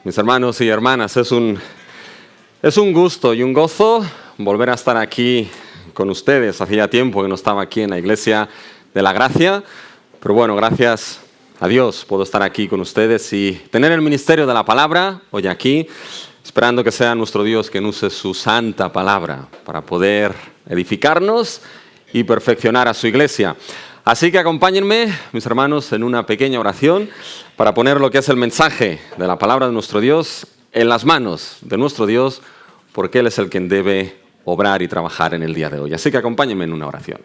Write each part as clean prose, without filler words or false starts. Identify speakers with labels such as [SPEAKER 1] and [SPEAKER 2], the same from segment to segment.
[SPEAKER 1] Mis hermanos y hermanas, es un gusto y un gozo volver a estar aquí con ustedes. Hacía tiempo que no estaba aquí en la Iglesia de la Gracia, pero bueno, gracias a Dios puedo estar aquí con ustedes y tener el ministerio de la palabra hoy aquí, esperando que sea nuestro Dios quien use su santa palabra para poder edificarnos y perfeccionar a su Iglesia. Así que acompáñenme, mis hermanos, en una pequeña oración para poner lo que es el mensaje de la palabra de nuestro Dios en las manos de nuestro Dios, porque Él es el quien debe obrar y trabajar en el día de hoy. Así que acompáñenme en una oración.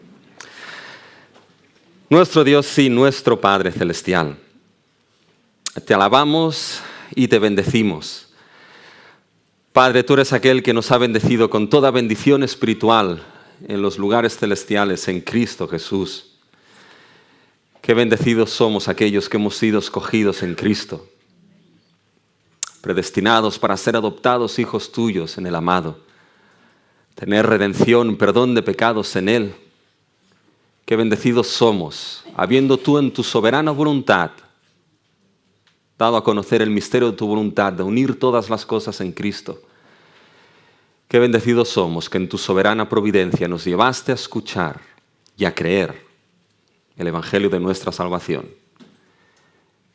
[SPEAKER 1] Nuestro Dios y nuestro Padre Celestial, te alabamos y te bendecimos. Padre, tú eres aquel que nos ha bendecido con toda bendición espiritual en los lugares celestiales en Cristo Jesús. Qué bendecidos somos aquellos que hemos sido escogidos en Cristo, predestinados para ser adoptados hijos tuyos en el amado, tener redención, perdón de pecados en Él. Qué bendecidos somos, habiendo tú en tu soberana voluntad dado a conocer el misterio de tu voluntad, de unir todas las cosas en Cristo. Qué bendecidos somos que en tu soberana providencia nos llevaste a escuchar y a creer el Evangelio de nuestra salvación.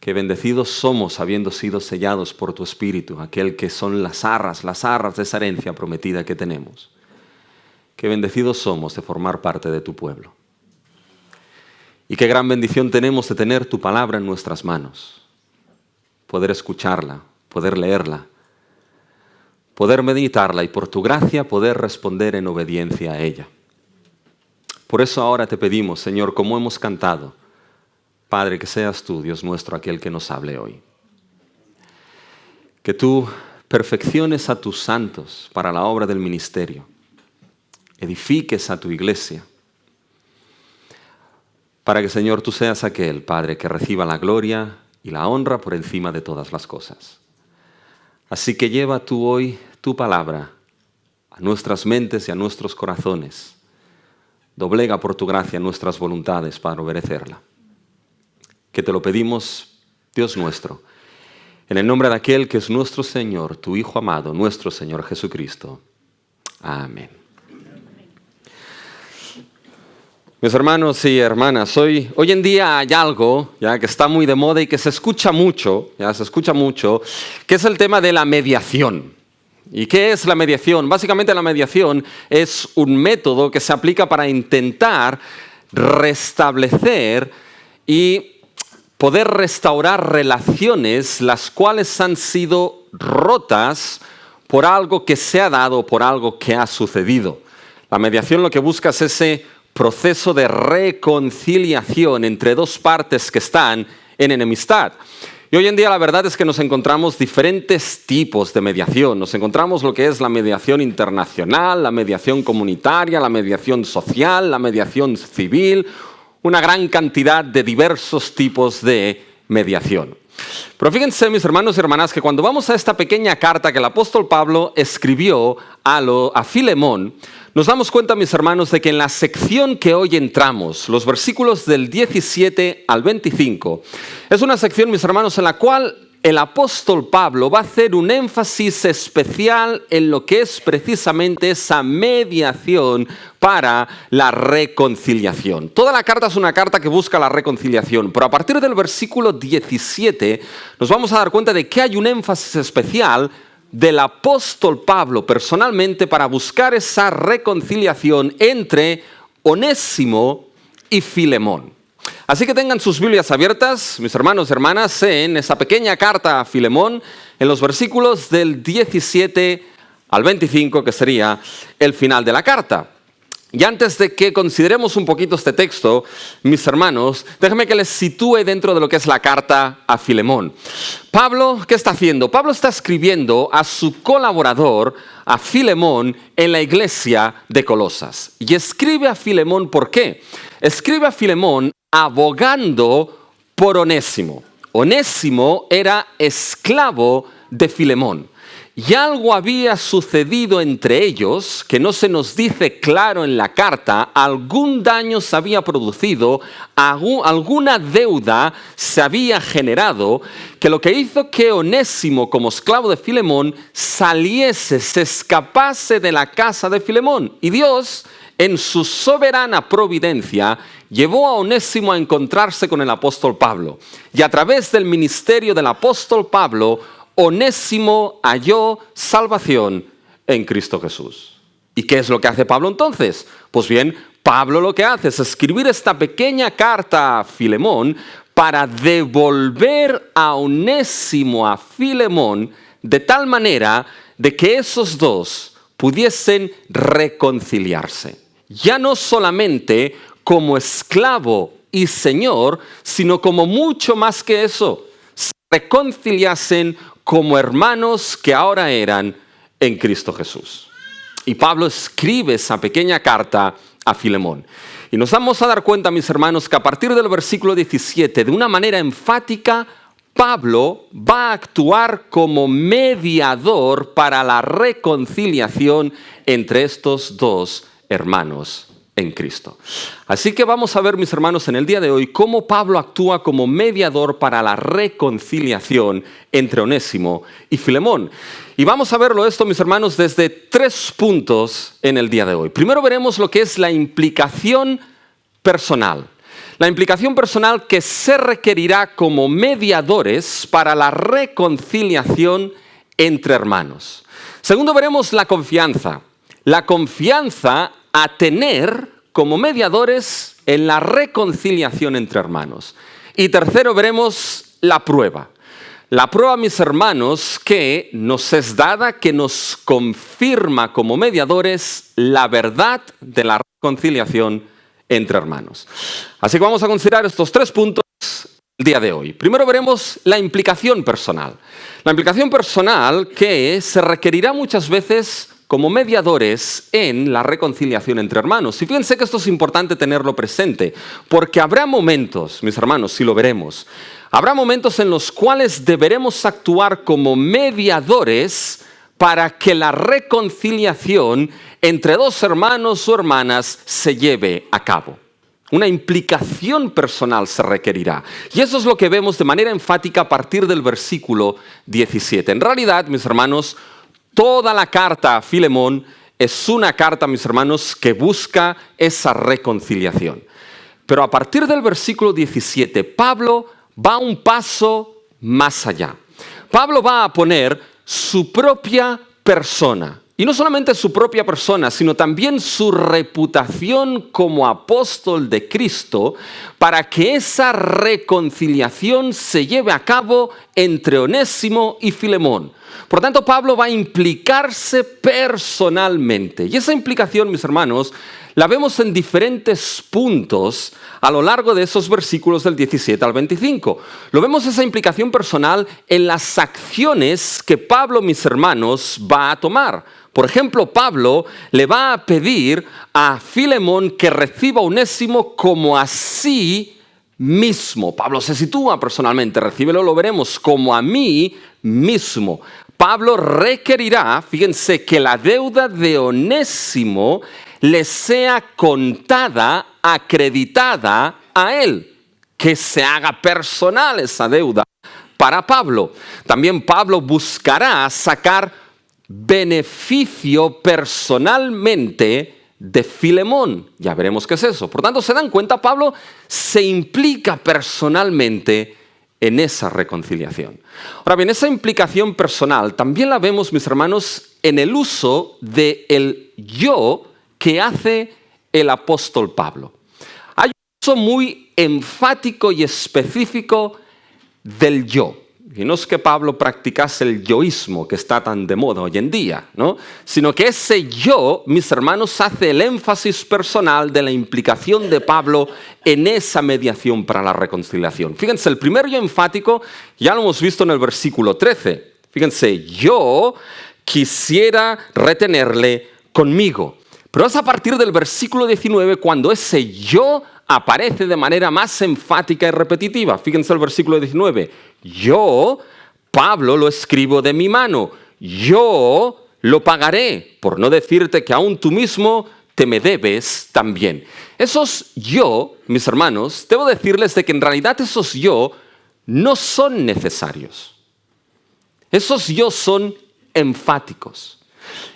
[SPEAKER 1] Qué bendecidos somos habiendo sido sellados por tu Espíritu, aquel que son las arras de esa herencia prometida que tenemos. Qué bendecidos somos de formar parte de tu pueblo. Y qué gran bendición tenemos de tener tu palabra en nuestras manos, poder escucharla, poder leerla, poder meditarla y por tu gracia poder responder en obediencia a ella. Por eso ahora te pedimos, Señor, como hemos cantado, Padre, que seas tú, Dios nuestro, aquel que nos hable hoy. Que tú perfecciones a tus santos para la obra del ministerio. Edifiques a tu iglesia. Para que, Señor, tú seas aquel, Padre, que reciba la gloria y la honra por encima de todas las cosas. Así que lleva tú hoy tu palabra a nuestras mentes y a nuestros corazones. Doblega por tu gracia nuestras voluntades para obedecerla. Que te lo pedimos, Dios nuestro, en el nombre de aquel que es nuestro Señor, tu Hijo amado, nuestro Señor Jesucristo. Amén. Mis hermanos y hermanas, hoy en día hay algo ya que está muy de moda y que se escucha mucho, que es el tema de la mediación. ¿Y qué es la mediación? Básicamente la mediación es un método que se aplica para intentar restablecer y poder restaurar relaciones las cuales han sido rotas por algo que se ha dado, por algo que ha sucedido. La mediación lo que busca es ese proceso de reconciliación entre dos partes que están en enemistad. Y hoy en día la verdad es que nos encontramos diferentes tipos de mediación. Nos encontramos lo que es la mediación internacional, la mediación comunitaria, la mediación social, la mediación civil, una gran cantidad de diversos tipos de mediación. Pero fíjense, mis hermanos y hermanas, que cuando vamos a esta pequeña carta que el apóstol Pablo escribió a Filemón, nos damos cuenta, mis hermanos, de que en la sección que hoy entramos, los versículos del 17 al 25, es una sección, mis hermanos, en la cual el apóstol Pablo va a hacer un énfasis especial en lo que es precisamente esa mediación para la reconciliación. Toda la carta es una carta que busca la reconciliación, pero a partir del versículo 17 nos vamos a dar cuenta de que hay un énfasis especial del apóstol Pablo personalmente para buscar esa reconciliación entre Onésimo y Filemón. Así que tengan sus Biblias abiertas, mis hermanos y hermanas, en esa pequeña carta a Filemón, en los versículos del 17 al 25, que sería el final de la carta. Y antes de que consideremos un poquito este texto, mis hermanos, déjenme que les sitúe dentro de lo que es la carta a Filemón. Pablo, ¿qué está haciendo? Pablo está escribiendo a su colaborador, a Filemón, en la iglesia de Colosas. Y escribe a Filemón, ¿por qué? Escribe a Filemón abogando por Onésimo. Onésimo era esclavo de Filemón. y algo había sucedido entre ellos, que no se nos dice claro en la carta, algún daño se había producido, alguna deuda se había generado, que lo que hizo que Onésimo, como esclavo de Filemón, saliese, se escapase de la casa de Filemón. Y Dios, en su soberana providencia, llevó a Onésimo a encontrarse con el apóstol Pablo. Y a través del ministerio del apóstol Pablo, Onésimo halló salvación en Cristo Jesús. ¿Y qué es lo que hace Pablo entonces? Pues bien, Pablo lo que hace es escribir esta pequeña carta a Filemón para devolver a Onésimo a Filemón de tal manera de que esos dos pudiesen reconciliarse. Ya no solamente como esclavo y señor, sino como mucho más que eso, se reconciliasen como hermanos que ahora eran en Cristo Jesús. Y Pablo escribe esa pequeña carta a Filemón. Y nos vamos a dar cuenta, mis hermanos, que a partir del versículo 17, de una manera enfática, Pablo va a actuar como mediador para la reconciliación entre estos dos hermanos en Cristo. Así que vamos a ver, mis hermanos, en el día de hoy, cómo Pablo actúa como mediador para la reconciliación entre Onésimo y Filemón. Y vamos a verlo esto, mis hermanos, desde 3 puntos en el día de hoy. Primero veremos lo que es la implicación personal. La implicación personal que se requerirá como mediadores para la reconciliación entre hermanos. Segundo, veremos la confianza. La confianza a tener como mediadores en la reconciliación entre hermanos. Y tercero, veremos la prueba. La prueba, mis hermanos, que nos es dada, que nos confirma como mediadores la verdad de la reconciliación entre hermanos. Así que vamos a considerar estos 3 puntos el día de hoy. Primero veremos la implicación personal. La implicación personal que se requerirá muchas veces como mediadores en la reconciliación entre hermanos. Y fíjense que esto es importante tenerlo presente, porque habrá momentos, mis hermanos, si lo veremos, habrá momentos en los cuales deberemos actuar como mediadores para que la reconciliación entre 2 hermanos o hermanas se lleve a cabo. Una implicación personal se requerirá. Y eso es lo que vemos de manera enfática a partir del versículo 17. En realidad, mis hermanos, toda la carta a Filemón es una carta, mis hermanos, que busca esa reconciliación. Pero a partir del versículo 17, Pablo va un paso más allá. Pablo va a poner su propia persona. Y no solamente su propia persona, sino también su reputación como apóstol de Cristo para que esa reconciliación se lleve a cabo entre Onésimo y Filemón. Por tanto, Pablo va a implicarse personalmente. Y esa implicación, mis hermanos, la vemos en diferentes puntos a lo largo de esos versículos del 17 al 25. Lo vemos esa implicación personal en las acciones que Pablo, mis hermanos, va a tomar. Por ejemplo, Pablo le va a pedir a Filemón que reciba a Onésimo como a sí mismo. Pablo se sitúa personalmente, recíbelo, lo veremos, como a mí mismo. Pablo requerirá, fíjense, que la deuda de Onésimo le sea contada, acreditada a él, que se haga personal esa deuda para Pablo. También Pablo buscará sacar beneficio personalmente de Filemón. Ya veremos qué es eso. Por tanto, se dan cuenta, Pablo se implica personalmente en esa reconciliación. Ahora bien, esa implicación personal también la vemos, mis hermanos, en el uso del yo que hace el apóstol Pablo. Hay un uso muy enfático y específico del yo. Y no es que Pablo practicase el yoísmo que está tan de moda hoy en día, ¿no? Sino que ese yo, mis hermanos, hace el énfasis personal de la implicación de Pablo en esa mediación para la reconciliación. Fíjense, el primer yo enfático ya lo hemos visto en el versículo 13. Fíjense, yo quisiera retenerle conmigo. Pero es a partir del versículo 19 cuando ese yo aparece de manera más enfática y repetitiva. Fíjense el versículo 19. Yo, Pablo, lo escribo de mi mano. yo lo pagaré, por no decirte que aún tú mismo te me debes también. Esos yo, mis hermanos, debo decirles de que en realidad esos yo no son necesarios. Esos yo son enfáticos.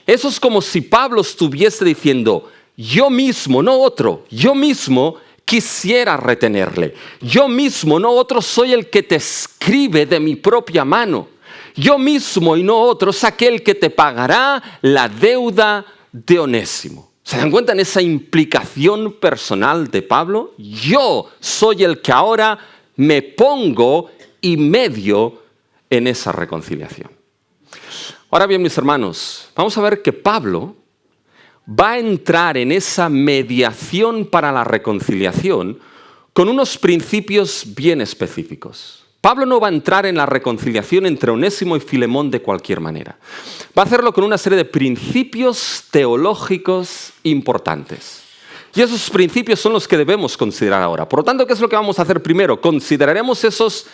[SPEAKER 1] Eso es como si Pablo estuviese diciendo, yo mismo, no otro, yo mismo quisiera retenerle. Yo mismo, no otro, soy el que te escribe de mi propia mano. Yo mismo y no otro es aquel que te pagará la deuda de Onésimo. ¿Se dan cuenta en esa implicación personal de Pablo? Yo soy el que ahora me pongo y medio en esa reconciliación. Ahora bien, mis hermanos, vamos a ver que Pablo va a entrar en esa mediación para la reconciliación con unos principios bien específicos. Pablo no va a entrar en la reconciliación entre Onésimo y Filemón de cualquier manera. Va a hacerlo con una serie de principios teológicos importantes. Y esos principios son los que debemos considerar ahora. Por lo tanto, ¿qué es lo que vamos a hacer primero? Consideraremos esos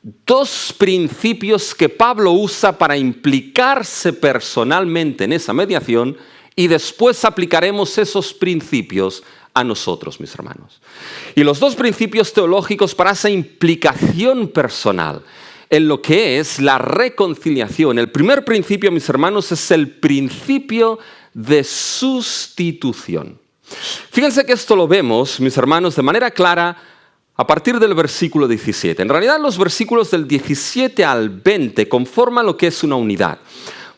[SPEAKER 1] dos principios que Pablo usa para implicarse personalmente en esa mediación y después aplicaremos esos principios a nosotros, mis hermanos. Y los dos principios teológicos para esa implicación personal en lo que es la reconciliación. El primer principio, mis hermanos, es el principio de sustitución. Fíjense que esto lo vemos, mis hermanos, de manera clara a partir del versículo 17. En realidad, los versículos del 17 al 20 conforman lo que es una unidad.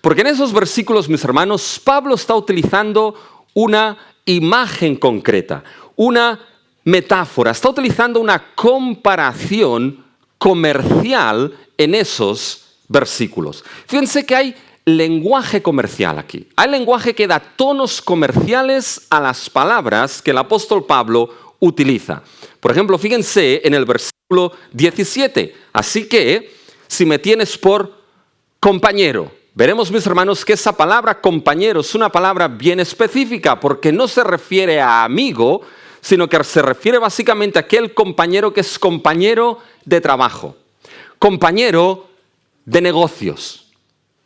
[SPEAKER 1] Porque en esos versículos, mis hermanos, Pablo está utilizando una imagen concreta, una metáfora, está utilizando una comparación comercial en esos versículos. Fíjense que hay lenguaje comercial aquí. Hay lenguaje que da tonos comerciales a las palabras que el apóstol Pablo utiliza. Por ejemplo, fíjense en el versículo 17. Así que, si me tienes por compañero. Veremos, mis hermanos, que esa palabra compañero es una palabra bien específica porque no se refiere a amigo, sino que se refiere básicamente a aquel compañero que es compañero de trabajo, compañero de negocios.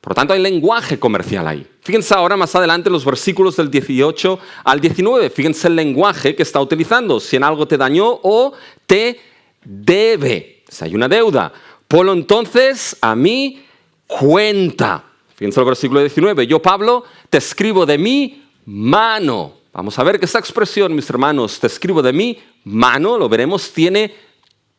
[SPEAKER 1] Por lo tanto, hay lenguaje comercial ahí. Fíjense ahora más adelante los versículos del 18 al 19. Fíjense el lenguaje que está utilizando. Si en algo te dañó o te debe. Si hay una deuda, ponlo entonces a mi cuenta. Fíjense el versículo 19. Yo, Pablo, te escribo de mi mano. Vamos a ver que esta expresión, mis hermanos, te escribo de mi mano, lo veremos, tiene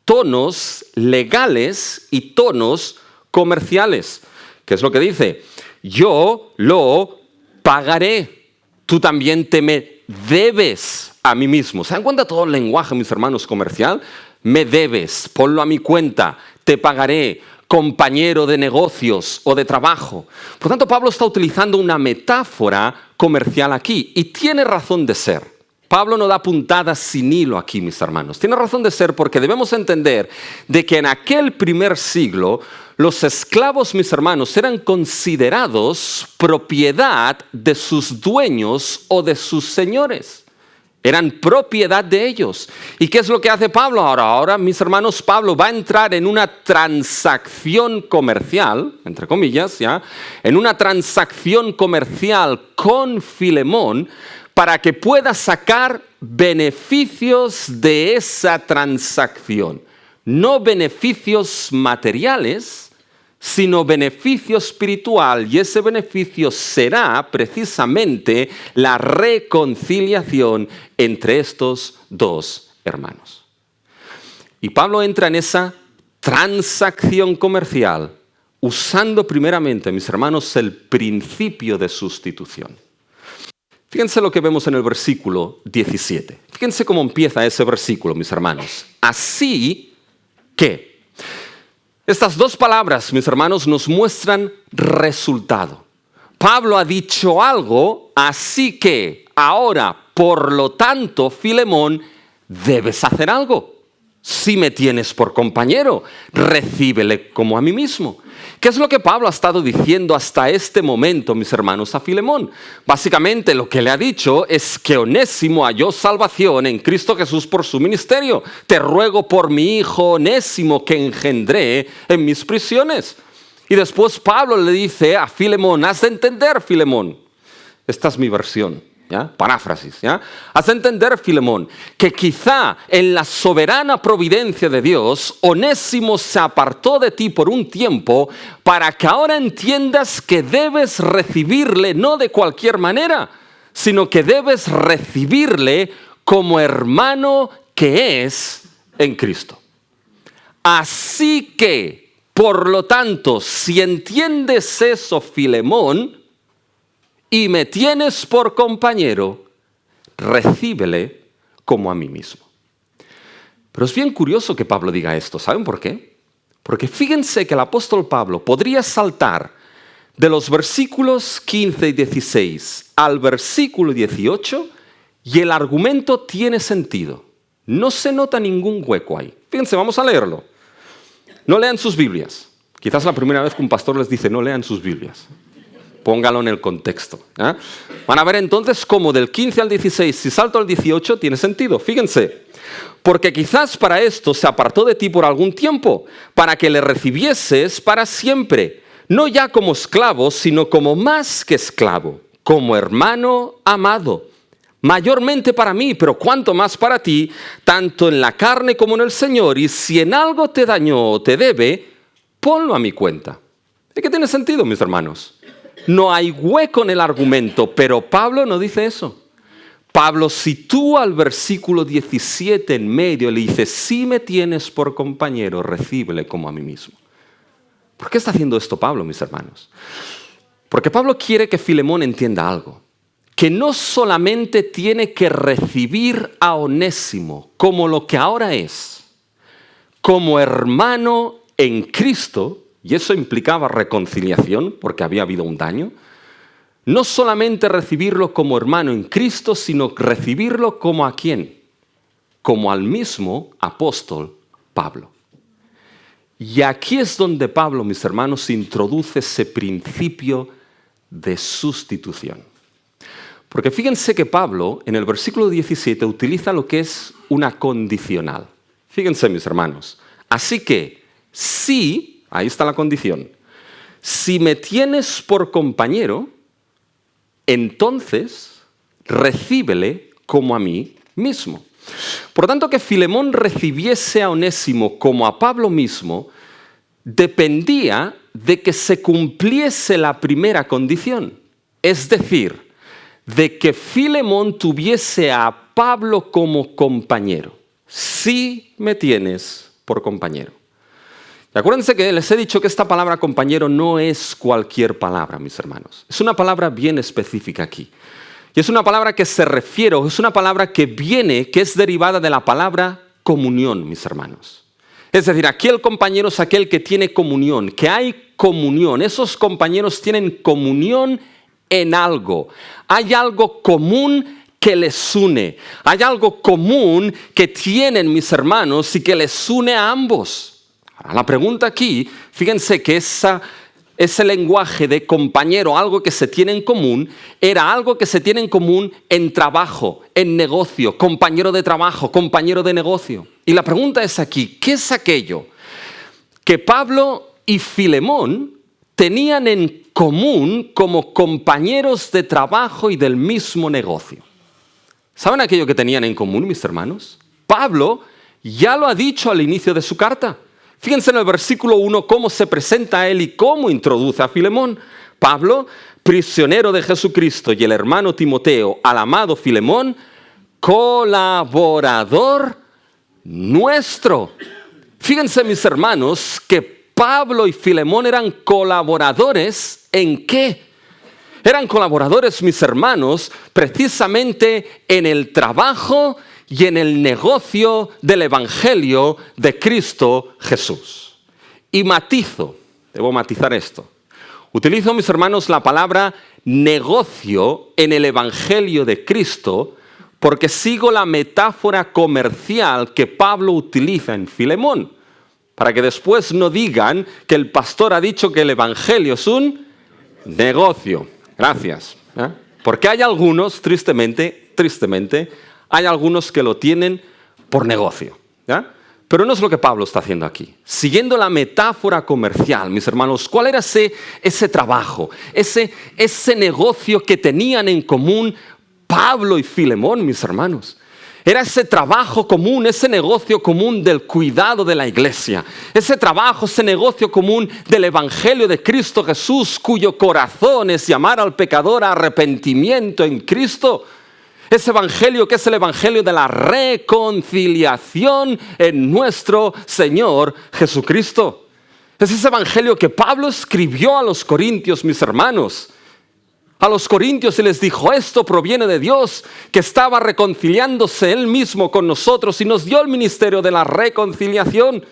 [SPEAKER 1] tonos legales y tonos comerciales. ¿Qué es lo que dice? Yo lo pagaré. Tú también te me debes a mí mismo. ¿Se dan cuenta todo el lenguaje, mis hermanos, comercial? Me debes, ponlo a mi cuenta, te pagaré, compañero de negocios o de trabajo. Por tanto, Pablo está utilizando una metáfora comercial aquí y tiene razón de ser. Pablo no da puntadas sin hilo aquí, mis hermanos. Tiene razón de ser porque debemos entender de que en aquel primer siglo los esclavos, mis hermanos, eran considerados propiedad de sus dueños o de sus señores. Eran propiedad de ellos. ¿Y qué es lo que hace Pablo ahora? Ahora, mis hermanos, Pablo va a entrar en una transacción comercial, entre comillas, ¿ya? En una transacción comercial con Filemón para que pueda sacar beneficios de esa transacción. No beneficios materiales, sino beneficio espiritual, y ese beneficio será precisamente la reconciliación entre estos dos hermanos. Y Pablo entra en esa transacción comercial usando primeramente, mis hermanos, el principio de sustitución. Fíjense lo que vemos en el versículo 17. Fíjense cómo empieza ese versículo, mis hermanos. Así que... Estas dos palabras, mis hermanos, nos muestran resultado. Pablo ha dicho algo, así que ahora, por lo tanto, Filemón, debes hacer algo. Si me tienes por compañero, recíbele como a mí mismo. ¿Qué es lo que Pablo ha estado diciendo hasta este momento, mis hermanos, a Filemón? Básicamente lo que le ha dicho es que Onésimo halló salvación en Cristo Jesús por su ministerio. Te ruego por mi hijo Onésimo que engendré en mis prisiones. Y después Pablo le dice a Filemón, has de entender, Filemón. Esta es mi versión, ¿ya? Paráfrasis, ¿ya? Has de entender, Filemón, que quizá en la soberana providencia de Dios, Onésimo se apartó de ti por un tiempo para que ahora entiendas que debes recibirle no de cualquier manera, sino que debes recibirle como hermano que es en Cristo. Así que, por lo tanto, si entiendes eso, Filemón, y me tienes por compañero, recíbele como a mí mismo. Pero es bien curioso que Pablo diga esto. ¿Saben por qué? Porque fíjense que el apóstol Pablo podría saltar de los versículos 15 y 16 al versículo 18 y el argumento tiene sentido. No se nota ningún hueco ahí. Fíjense, vamos a leerlo. No lean sus Biblias. Quizás la primera vez que un pastor les dice no lean sus Biblias. Póngalo en el contexto. ¿Eh? Van a ver entonces cómo del 15 al 16, si salto al 18, tiene sentido. Fíjense, porque quizás para esto se apartó de ti por algún tiempo, para que le recibieses para siempre, no ya como esclavo, sino como más que esclavo, como hermano amado. Mayormente para mí, pero cuanto más para ti, tanto en la carne como en el Señor, y si en algo te dañó o te debe, ponlo a mi cuenta. ¿Es que tiene sentido, mis hermanos? No hay hueco en el argumento, pero Pablo no dice eso. Pablo sitúa al versículo 17 en medio y le dice, si me tienes por compañero, recíbele como a mí mismo. ¿Por qué está haciendo esto Pablo, mis hermanos? Porque Pablo quiere que Filemón entienda algo. Que no solamente tiene que recibir a Onésimo como lo que ahora es, como hermano en Cristo, y eso implicaba reconciliación, porque había habido un daño. No solamente recibirlo como hermano en Cristo, sino recibirlo como ¿a quién? Como al mismo apóstol Pablo. Y aquí es donde Pablo, mis hermanos, introduce ese principio de sustitución. Porque fíjense que Pablo, en el versículo 17, utiliza lo que es una condicional. Fíjense, mis hermanos. Así que, si... Ahí está la condición. Si me tienes por compañero, entonces recíbele como a mí mismo. Por tanto, que Filemón recibiese a Onésimo como a Pablo mismo, dependía de que se cumpliese la primera condición. Es decir, de que Filemón tuviese a Pablo como compañero. Si me tienes por compañero. Y acuérdense que les he dicho que esta palabra compañero no es cualquier palabra, mis hermanos. Es una palabra bien específica aquí. Y es una palabra que se refiere, es una palabra que viene, que es derivada de la palabra comunión, mis hermanos. Es decir, aquí el compañero es aquel que tiene comunión, que hay comunión. Esos compañeros tienen comunión en algo. Hay algo común que les une. Hay algo común que tienen, mis hermanos, y que les une a ambos. La pregunta aquí, fíjense que ese lenguaje de compañero, algo que se tiene en común, era algo que se tiene en común en trabajo, en negocio, compañero de trabajo, compañero de negocio. Y la pregunta es aquí, ¿qué es aquello que Pablo y Filemón tenían en común como compañeros de trabajo y del mismo negocio? ¿Saben aquello que tenían en común, mis hermanos? Pablo ya lo ha dicho al inicio de su carta. Fíjense en el versículo 1 cómo se presenta a él y cómo introduce a Filemón. Pablo, prisionero de Jesucristo, y el hermano Timoteo, al amado Filemón, colaborador nuestro. Fíjense, mis hermanos, que Pablo y Filemón eran colaboradores ¿en qué? Eran colaboradores, mis hermanos, precisamente en el trabajo y en el negocio del Evangelio de Cristo Jesús. Y debo matizar esto. Utilizo, mis hermanos, la palabra negocio en el Evangelio de Cristo porque sigo la metáfora comercial que Pablo utiliza en Filemón, para que después no digan que el pastor ha dicho que el Evangelio es un negocio. Gracias. Porque hay algunos, tristemente, hay algunos que lo tienen por negocio. Pero no es lo que Pablo está haciendo aquí. Siguiendo la metáfora comercial, mis hermanos, ¿cuál era ese trabajo, ese negocio que tenían en común Pablo y Filemón, mis hermanos? Era ese trabajo común, ese negocio común del cuidado de la iglesia. Ese trabajo, ese negocio común del evangelio de Cristo Jesús, cuyo corazón es llamar al pecador a arrepentimiento en Cristo. Ese evangelio que es el evangelio de la reconciliación en nuestro Señor Jesucristo. Es ese evangelio que Pablo escribió a los corintios, mis hermanos. A los corintios se les dijo, esto proviene de Dios, que estaba reconciliándose Él mismo con nosotros y nos dio el ministerio de la reconciliación,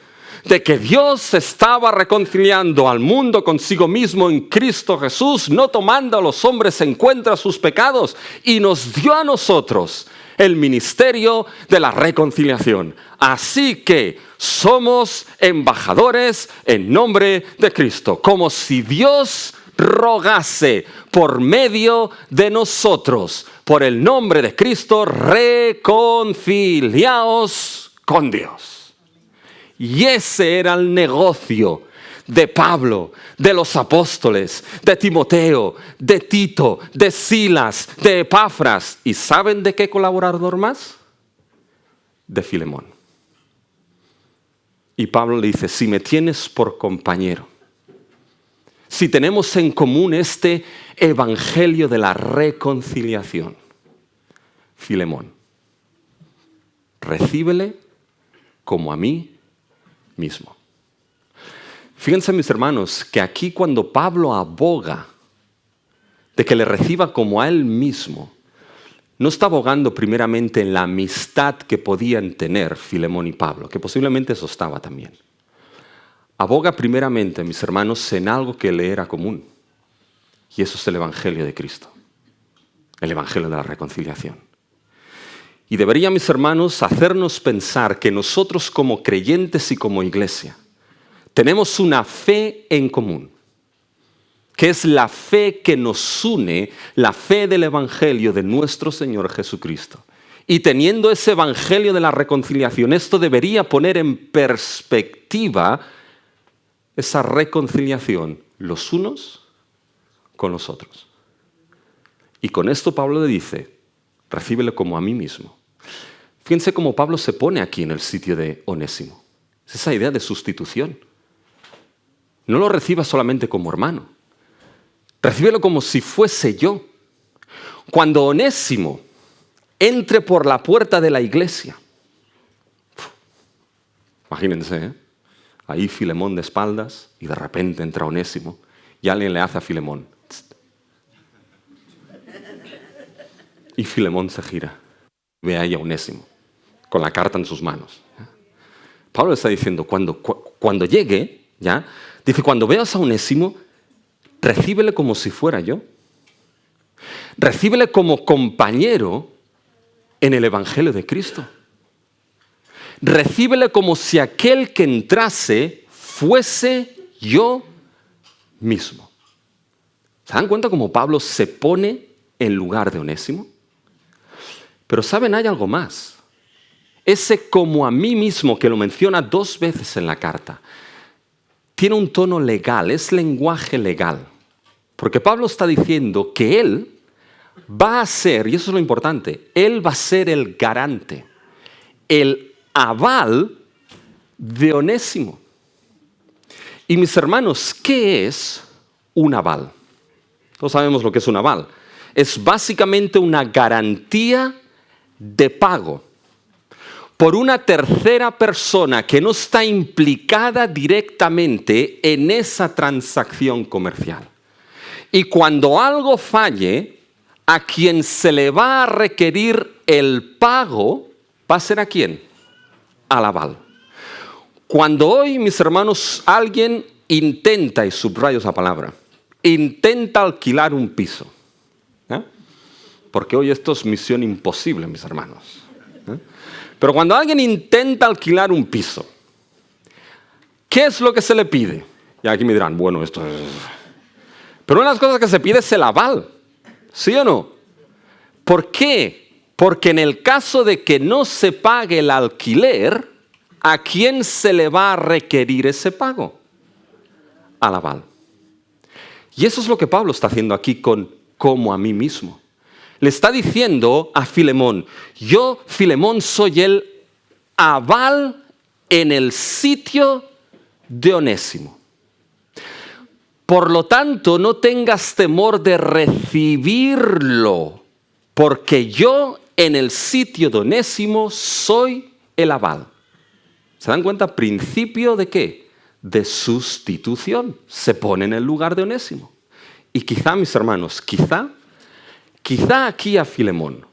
[SPEAKER 1] de que Dios se estaba reconciliando al mundo consigo mismo en Cristo Jesús, no tomando a los hombres en cuenta sus pecados, y nos dio a nosotros el ministerio de la reconciliación. Así que somos embajadores en nombre de Cristo, como si Dios rogase por medio de nosotros, por el nombre de Cristo, reconciliaos con Dios. Y ese era el negocio de Pablo, de los apóstoles, de Timoteo, de Tito, de Silas, de Epafras. ¿Y saben de qué colaborador más? De Filemón. Y Pablo le dice, si me tienes por compañero, si tenemos en común este evangelio de la reconciliación, Filemón, recíbele como a mí mismo. Fíjense, mis hermanos, que aquí cuando Pablo aboga de que le reciba como a él mismo, no está abogando primeramente en la amistad que podían tener Filemón y Pablo, que posiblemente eso estaba también. Aboga primeramente, mis hermanos, en algo que le era común. Y eso es el evangelio de Cristo. El evangelio de la reconciliación. Y debería, mis hermanos, hacernos pensar que nosotros como creyentes y como iglesia tenemos una fe en común, que es la fe que nos une, la fe del evangelio de nuestro Señor Jesucristo. Y teniendo ese evangelio de la reconciliación, esto debería poner en perspectiva esa reconciliación los unos con los otros. Y con esto Pablo le dice, recíbele como a mí mismo. Fíjense cómo Pablo se pone aquí en el sitio de Onésimo. Es esa idea de sustitución. No lo recibas solamente como hermano. Recíbelo como si fuese yo. Cuando Onésimo entre por la puerta de la iglesia, imagínense, ¿eh? Ahí Filemón de espaldas y de repente entra Onésimo y alguien le hace a Filemón. Y Filemón se gira. Ve ahí a Onésimo con la carta en sus manos. Pablo está diciendo, cuando llegue, ¿ya? Dice, cuando veas a Onésimo, recíbele como si fuera yo. Recíbele como compañero en el evangelio de Cristo. Recíbele como si aquel que entrase fuese yo mismo. ¿Se dan cuenta cómo Pablo se pone en lugar de Onésimo? Pero ¿saben? Hay algo más. Ese como a mí mismo, que lo menciona 2 veces en la carta, tiene un tono legal, es lenguaje legal. Porque Pablo está diciendo que él va a ser, y eso es lo importante, él va a ser el garante, el aval de Onésimo. Y mis hermanos, ¿qué es un aval? Todos sabemos lo que es un aval. Es básicamente una garantía de pago por una tercera persona que no está implicada directamente en esa transacción comercial. Y cuando algo falle, a quien se le va a requerir el pago, ¿va a ser a quién? Al aval. Cuando hoy, mis hermanos, alguien intenta, y subrayo esa palabra, intenta alquilar un piso, ¿eh? Porque hoy esto es misión imposible, mis hermanos. Pero cuando alguien intenta alquilar un piso, ¿qué es lo que se le pide? Y aquí me dirán, bueno, esto es... Pero una de las cosas que se pide es el aval, ¿sí o no? ¿Por qué? Porque en el caso de que no se pague el alquiler, ¿a quién se le va a requerir ese pago? Al aval. Y eso es lo que Pablo está haciendo aquí con como a mí mismo. Le está diciendo a Filemón, yo, Filemón, soy el aval en el sitio de Onésimo. Por lo tanto, no tengas temor de recibirlo, porque yo en el sitio de Onésimo soy el aval. ¿Se dan cuenta? ¿Principio de qué? De sustitución. Se pone en el lugar de Onésimo. Y quizá, mis hermanos, quizá aquí a Filemón,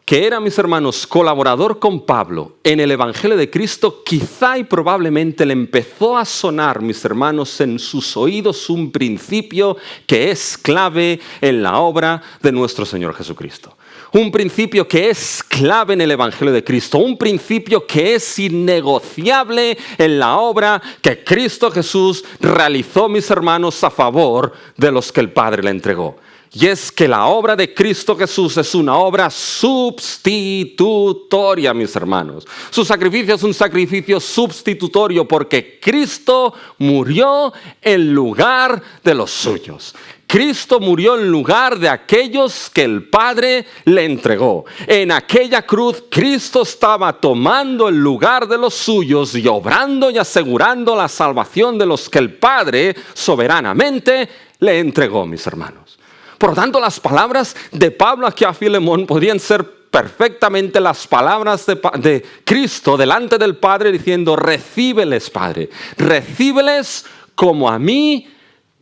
[SPEAKER 1] que era, mis hermanos, colaborador con Pablo en el Evangelio de Cristo, quizá y probablemente le empezó a sonar, mis hermanos, en sus oídos un principio que es clave en la obra de nuestro Señor Jesucristo. Un principio que es clave en el Evangelio de Cristo, un principio que es innegociable en la obra que Cristo Jesús realizó, mis hermanos, a favor de los que el Padre le entregó. Y es que la obra de Cristo Jesús es una obra sustitutoria, mis hermanos. Su sacrificio es un sacrificio sustitutorio porque Cristo murió en lugar de los suyos. Cristo murió en lugar de aquellos que el Padre le entregó. En aquella cruz, Cristo estaba tomando el lugar de los suyos y obrando y asegurando la salvación de los que el Padre soberanamente le entregó, mis hermanos. Por lo tanto, las palabras de Pablo aquí a Filemón podrían ser perfectamente las palabras de Cristo delante del Padre diciendo, recíbeles, Padre, recíbeles como a mí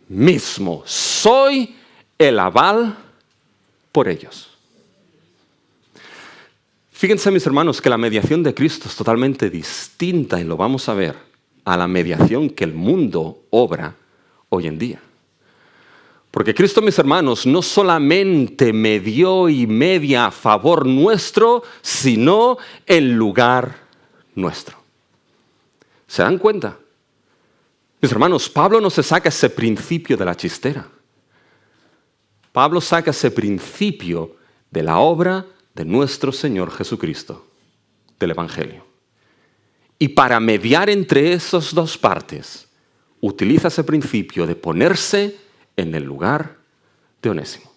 [SPEAKER 1] mismo. Soy el aval por ellos. Fíjense, mis hermanos, que la mediación de Cristo es totalmente distinta, y lo vamos a ver, a la mediación que el mundo obra hoy en día. Porque Cristo, mis hermanos, no solamente medió y media a favor nuestro, sino en lugar nuestro. ¿Se dan cuenta? Mis hermanos, Pablo no se saca ese principio de la chistera. Pablo saca ese principio de la obra de nuestro Señor Jesucristo, del Evangelio. Y para mediar entre esas dos partes, utiliza ese principio de ponerse en el lugar de Onésimo.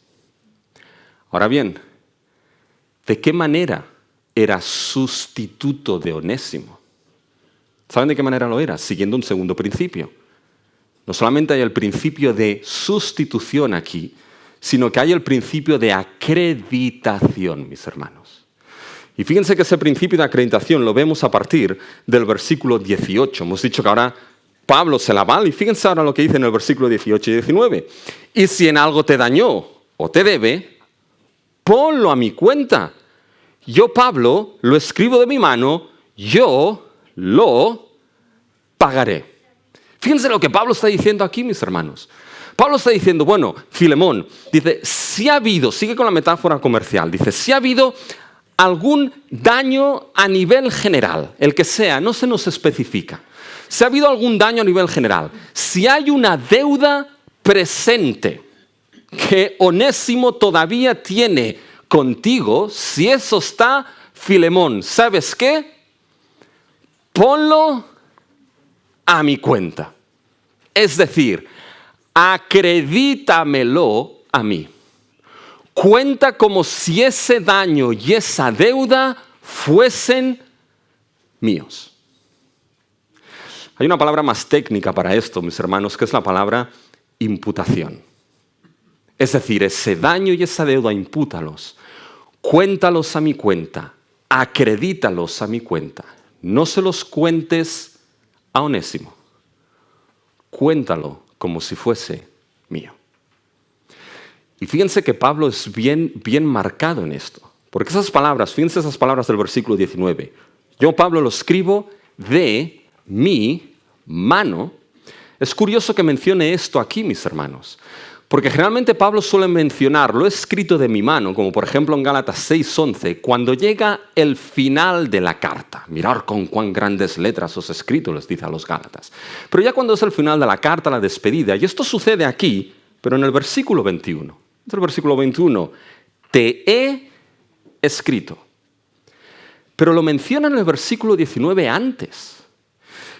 [SPEAKER 1] Ahora bien, ¿de qué manera era sustituto de Onésimo? ¿Saben de qué manera lo era? Siguiendo un segundo principio. No solamente hay el principio de sustitución aquí, sino que hay el principio de acreditación, mis hermanos. Y fíjense que ese principio de acreditación lo vemos a partir del versículo 18. Hemos dicho que ahora Pablo se la vale, y fíjense ahora lo que dice en el versículo 18 y 19. Y si en algo te dañó o te debe, ponlo a mi cuenta. Yo, Pablo, lo escribo de mi mano, yo lo pagaré. Fíjense lo que Pablo está diciendo aquí, mis hermanos. Pablo está diciendo, bueno, Filemón, dice, si ha habido, sigue con la metáfora comercial, dice, si ha habido algún daño a nivel general, el que sea, no se nos especifica. Si ha habido algún daño a nivel general, si hay una deuda presente que Onésimo todavía tiene contigo, si eso está, Filemón, ¿sabes qué? Ponlo a mi cuenta. Es decir, acredítamelo a mí. Cuenta como si ese daño y esa deuda fuesen míos. Hay una palabra más técnica para esto, mis hermanos, que es la palabra imputación. Es decir, ese daño y esa deuda, impútalos, cuéntalos a mi cuenta, acredítalos a mi cuenta. No se los cuentes a Onésimo. Cuéntalo como si fuese mío. Y fíjense que Pablo es bien marcado en esto. Porque esas palabras, fíjense esas palabras del versículo 19. Yo, Pablo, lo escribo de mi mano. Es curioso que mencione esto aquí, mis hermanos, porque generalmente Pablo suele mencionar, lo he escrito de mi mano, como por ejemplo en Gálatas 6:11, cuando llega el final de la carta. Mirad con cuán grandes letras os he escrito, les dice a los Gálatas. Pero ya cuando es el final de la carta, la despedida, y esto sucede aquí, pero en el versículo 21. Es el versículo 21, te he escrito. pero lo menciona en el versículo 19 antes.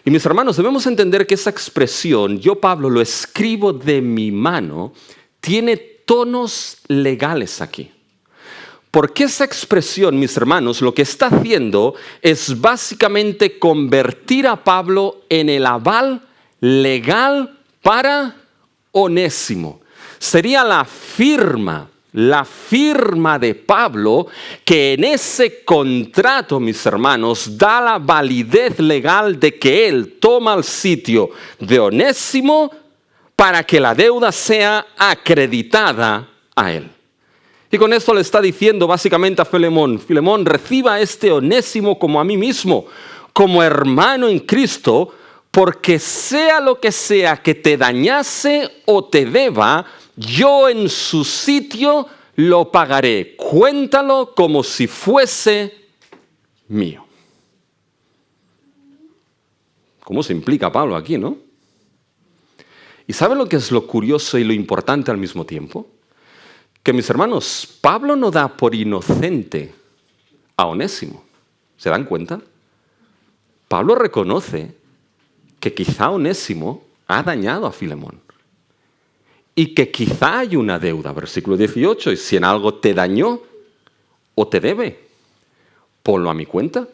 [SPEAKER 1] Y mis hermanos, debemos entender que esa expresión, yo Pablo lo escribo de mi mano, tiene tonos legales aquí. Porque esa expresión, mis hermanos, lo que está haciendo es básicamente convertir a Pablo en el aval legal para Onésimo. Sería la firma de Pablo que en ese contrato, mis hermanos, da la validez legal de que él toma el sitio de Onésimo para que la deuda sea acreditada a él. Y con esto le está diciendo básicamente a Filemón, Filemón, reciba a este Onésimo como a mí mismo, como hermano en Cristo, porque sea lo que sea que te dañase o te deba, yo en su sitio lo pagaré. Cuéntalo como si fuese mío. ¿Cómo se implica Pablo aquí, no? ¿Y sabe lo que es lo curioso y lo importante al mismo tiempo? Que, mis hermanos, Pablo no da por inocente a Onésimo. ¿Se dan cuenta? Pablo reconoce que quizá Onésimo ha dañado a Filemón. Y que quizá hay una deuda, versículo 18, y si en algo te dañó o te debe, ponlo a mi cuenta.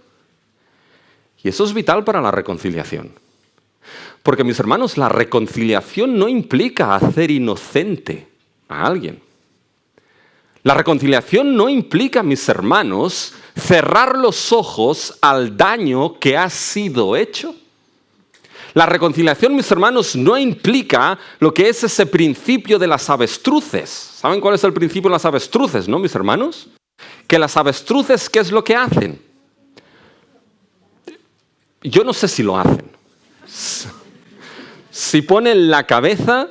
[SPEAKER 1] Y eso es vital para la reconciliación. Porque, mis hermanos, la reconciliación no implica hacer inocente a alguien. La reconciliación no implica, mis hermanos, cerrar los ojos al daño que ha sido hecho. La reconciliación, mis hermanos, no implica lo que es ese principio de las avestruces. ¿Saben cuál es el principio de las avestruces, no, mis hermanos? Que las avestruces, ¿qué es lo que hacen? Yo no sé si lo hacen. Si ponen la cabeza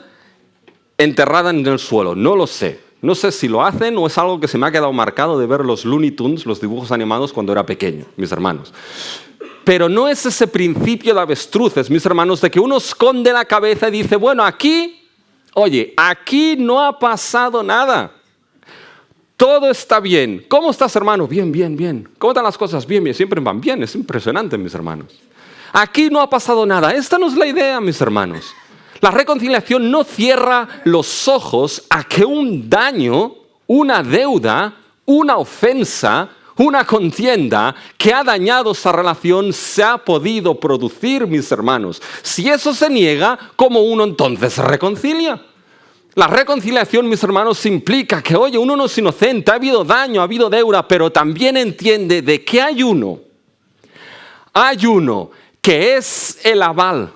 [SPEAKER 1] enterrada en el suelo, no lo sé. No sé si lo hacen o es algo que se me ha quedado marcado de ver los Looney Tunes, los dibujos animados cuando era pequeño, mis hermanos. Pero no es ese principio de avestruces, mis hermanos, de que uno esconde la cabeza y dice, bueno, aquí no ha pasado nada. Todo está bien. ¿Cómo estás, hermano? Bien, bien, bien. ¿Cómo están las cosas? Bien, bien. Siempre van bien. Es impresionante, mis hermanos. Aquí no ha pasado nada. Esta no es la idea, mis hermanos. La reconciliación no cierra los ojos a que un daño, una deuda, una ofensa, una contienda que ha dañado esa relación se ha podido producir, mis hermanos. Si eso se niega, ¿cómo uno entonces se reconcilia? La reconciliación, mis hermanos, implica que, oye, uno no es inocente, ha habido daño, ha habido deuda, pero también entiende de que hay uno que es el aval,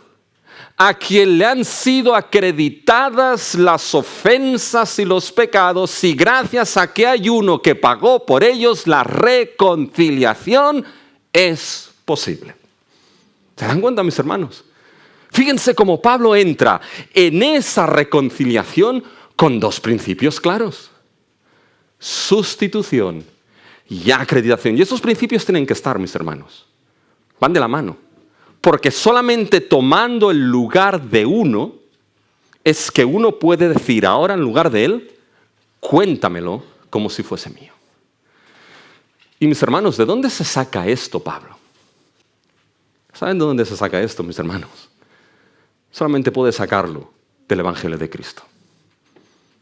[SPEAKER 1] a quien le han sido acreditadas las ofensas y los pecados, y gracias a que hay uno que pagó por ellos, la reconciliación es posible. ¿Se dan cuenta, mis hermanos? Fíjense cómo Pablo entra en esa reconciliación con dos principios claros: sustitución y acreditación. Y esos principios tienen que estar, mis hermanos. Van de la mano. Porque solamente tomando el lugar de uno es que uno puede decir ahora en lugar de él, cuéntamelo como si fuese mío. Y mis hermanos, ¿de dónde se saca esto, Pablo? ¿Saben de dónde se saca esto, mis hermanos? Solamente puede sacarlo del Evangelio de Cristo.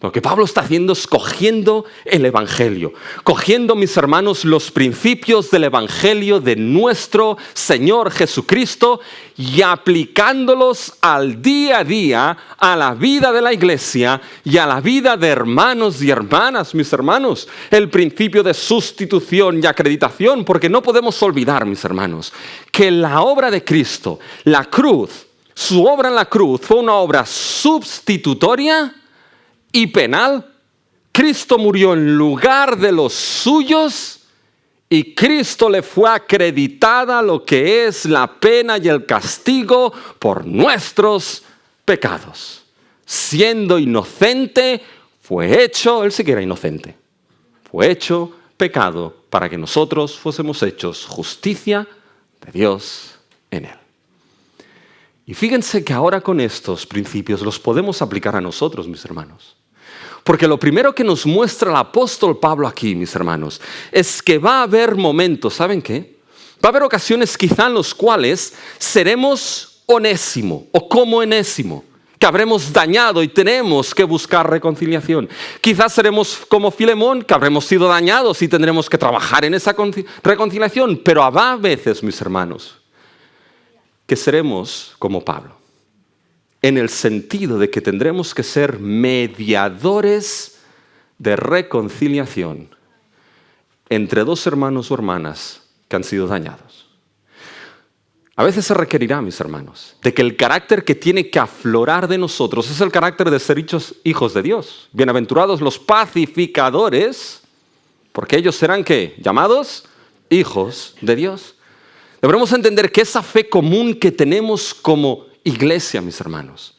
[SPEAKER 1] Lo que Pablo está haciendo es cogiendo el Evangelio, cogiendo, mis hermanos, los principios del Evangelio de nuestro Señor Jesucristo y aplicándolos al día a día, a la vida de la iglesia y a la vida de hermanos y hermanas, mis hermanos. El principio de sustitución y acreditación, porque no podemos olvidar, mis hermanos, que la obra de Cristo, la cruz, su obra en la cruz fue una obra sustitutoria y penal. Cristo murió en lugar de los suyos y Cristo le fue acreditada lo que es la pena y el castigo por nuestros pecados. Siendo inocente, fue hecho, él sí que era inocente, fue hecho pecado para que nosotros fuésemos hechos justicia de Dios en él. Y fíjense que ahora con estos principios los podemos aplicar a nosotros, mis hermanos. Porque lo primero que nos muestra el apóstol Pablo aquí, mis hermanos, es que va a haber momentos, ¿saben qué? Va a haber ocasiones quizá en las cuales seremos Onésimo o como Onésimo, que habremos dañado y tenemos que buscar reconciliación. Quizás seremos como Filemón, que habremos sido dañados y tendremos que trabajar en esa reconciliación. Pero habrá veces, mis hermanos, que seremos como Pablo, en el sentido de que tendremos que ser mediadores de reconciliación entre dos hermanos o hermanas que han sido dañados. A veces se requerirá, mis hermanos, de que el carácter que tiene que aflorar de nosotros es el carácter de ser hijos de Dios. Bienaventurados los pacificadores, porque ellos serán, ¿qué? Llamados hijos de Dios. Debemos entender que esa fe común que tenemos como iglesia, mis hermanos,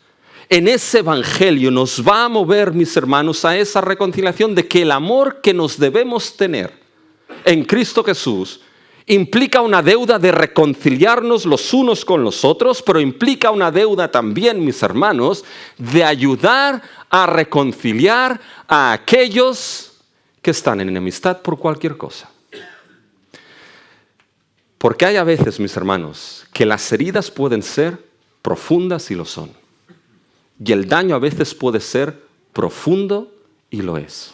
[SPEAKER 1] en ese evangelio nos va a mover, mis hermanos, a esa reconciliación de que el amor que nos debemos tener en Cristo Jesús implica una deuda de reconciliarnos los unos con los otros, pero implica una deuda también, mis hermanos, de ayudar a reconciliar a aquellos que están en enemistad por cualquier cosa. Porque hay a veces, mis hermanos, que las heridas pueden ser profundas y lo son. Y el daño a veces puede ser profundo y lo es.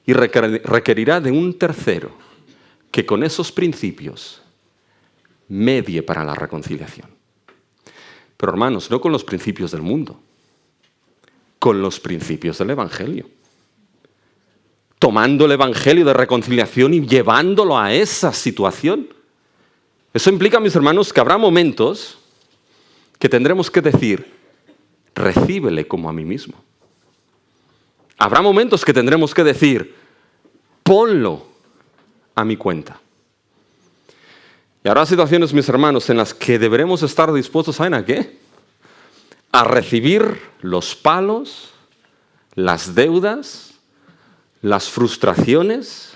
[SPEAKER 1] Y requerirá de un tercero que con esos principios medie para la reconciliación. Pero hermanos, no con los principios del mundo, con los principios del Evangelio. Tomando el Evangelio de reconciliación y llevándolo a esa situación. Eso implica, mis hermanos, que habrá momentos que tendremos que decir, recíbele como a mí mismo. Habrá momentos que tendremos que decir, ponlo a mi cuenta. Y habrá situaciones, mis hermanos, en las que deberemos estar dispuestos, ¿saben a qué? A recibir los palos, las deudas, las frustraciones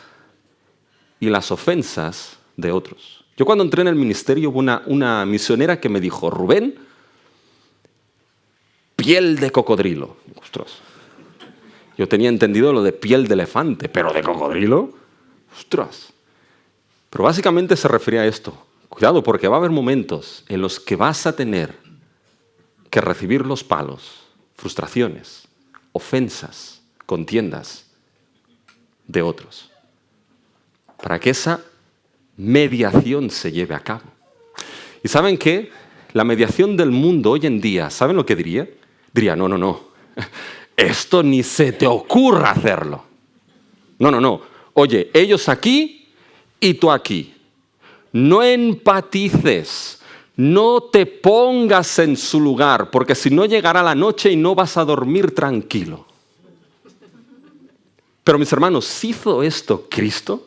[SPEAKER 1] y las ofensas de otros. Yo cuando entré en el ministerio hubo una misionera que me dijo, Rubén, piel de cocodrilo. Ostras. Yo tenía entendido lo de piel de elefante, pero de cocodrilo, ostras. Pero básicamente se refería a esto. Cuidado, porque va a haber momentos en los que vas a tener que recibir los palos, frustraciones, ofensas, contiendas de otros, para que esa mediación se lleve a cabo. ¿Y saben qué? La mediación del mundo hoy en día, ¿saben lo que diría? Diría, no. Esto ni se te ocurra hacerlo. No. Oye, ellos aquí y tú aquí. No empatices. No te pongas en su lugar, porque si no llegará la noche y no vas a dormir tranquilo. Pero mis hermanos, ¿hizo esto Cristo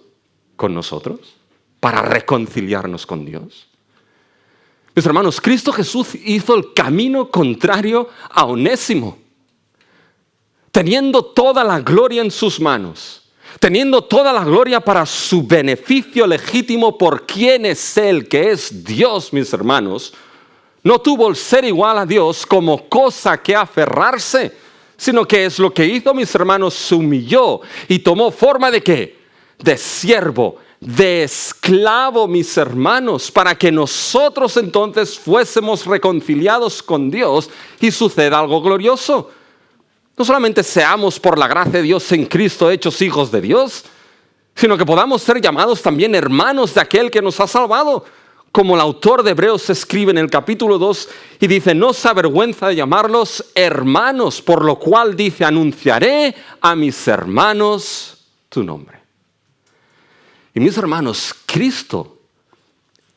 [SPEAKER 1] con nosotros para reconciliarnos con Dios? Mis hermanos, Cristo Jesús hizo el camino contrario a Onésimo. Teniendo toda la gloria en sus manos, teniendo toda la gloria para su beneficio legítimo por quien es Él, que es Dios, mis hermanos, no tuvo el ser igual a Dios como cosa que aferrarse, sino que es lo que hizo, mis hermanos, se humilló y tomó forma de ¿qué? De siervo, de esclavo, mis hermanos, para que nosotros entonces fuésemos reconciliados con Dios y suceda algo glorioso. No solamente seamos por la gracia de Dios en Cristo hechos hijos de Dios, sino que podamos ser llamados también hermanos de aquel que nos ha salvado. Como el autor de Hebreos escribe en el capítulo 2 y dice, no se avergüenza de llamarlos hermanos, por lo cual dice, anunciaré a mis hermanos tu nombre. Y mis hermanos, Cristo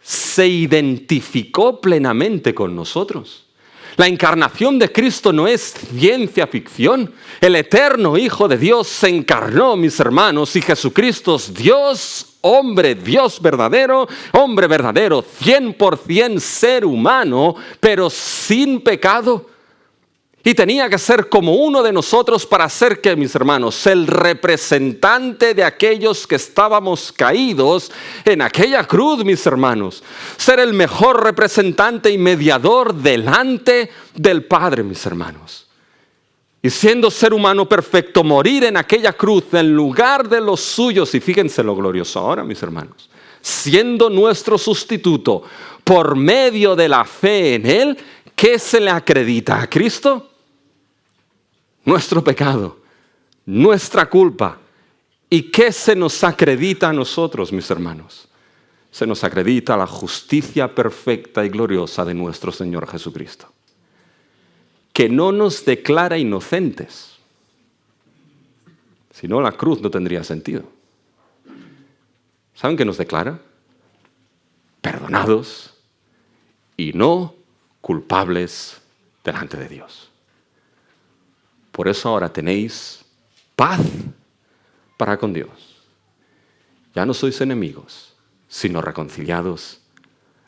[SPEAKER 1] se identificó plenamente con nosotros. La encarnación de Cristo no es ciencia ficción. El eterno Hijo de Dios se encarnó, mis hermanos, y Jesucristo es Dios, Dios verdadero, hombre verdadero, 100% ser humano, pero sin pecado. Y tenía que ser como uno de nosotros para ser, ¿qué, mis hermanos? El representante de aquellos que estábamos caídos en aquella cruz, mis hermanos. Ser el mejor representante y mediador delante del Padre, mis hermanos. y siendo ser humano perfecto, morir en aquella cruz en lugar de los suyos. Y fíjense lo glorioso ahora, mis hermanos. Siendo nuestro sustituto por medio de la fe en Él, ¿qué se le acredita a Cristo? Nuestro pecado, nuestra culpa. ¿Y qué se nos acredita a nosotros, mis hermanos? Se nos acredita la justicia perfecta y gloriosa de nuestro Señor Jesucristo, que no nos declara inocentes. Si no, la cruz no tendría sentido. ¿Saben qué nos declara? Perdonados y no culpables delante de Dios. Por eso ahora tenéis paz para con Dios. Ya no sois enemigos, sino reconciliados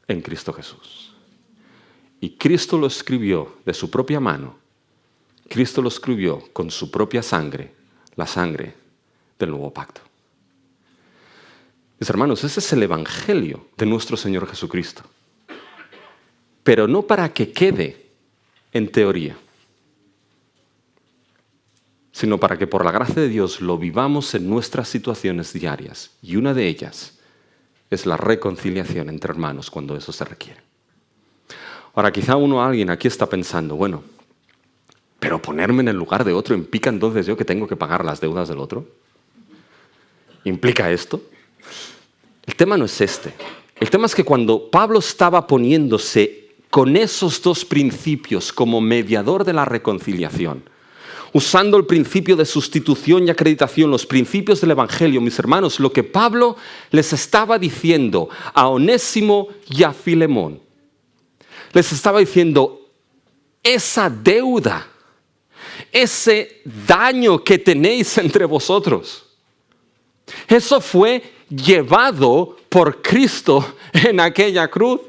[SPEAKER 1] en Cristo Jesús. Y Cristo lo escribió de su propia mano. Cristo lo escribió con su propia sangre, la sangre del nuevo pacto. Mis hermanos, ese es el evangelio de nuestro Señor Jesucristo. Pero no para que quede en teoría, sino para que por la gracia de Dios lo vivamos en nuestras situaciones diarias. Y una de ellas es la reconciliación entre hermanos cuando eso se requiere. Ahora, quizá alguien aquí está pensando, bueno, pero ponerme en el lugar de otro implica entonces yo que tengo que pagar las deudas del otro. ¿Implica esto? El tema no es este. El tema es que cuando Pablo estaba poniéndose con esos dos principios como mediador de la reconciliación, usando el principio de sustitución y acreditación, los principios del Evangelio, mis hermanos, lo que Pablo les estaba diciendo a Onésimo y a Filemón, les estaba diciendo, esa deuda, ese daño que tenéis entre vosotros, eso fue llevado por Cristo en aquella cruz.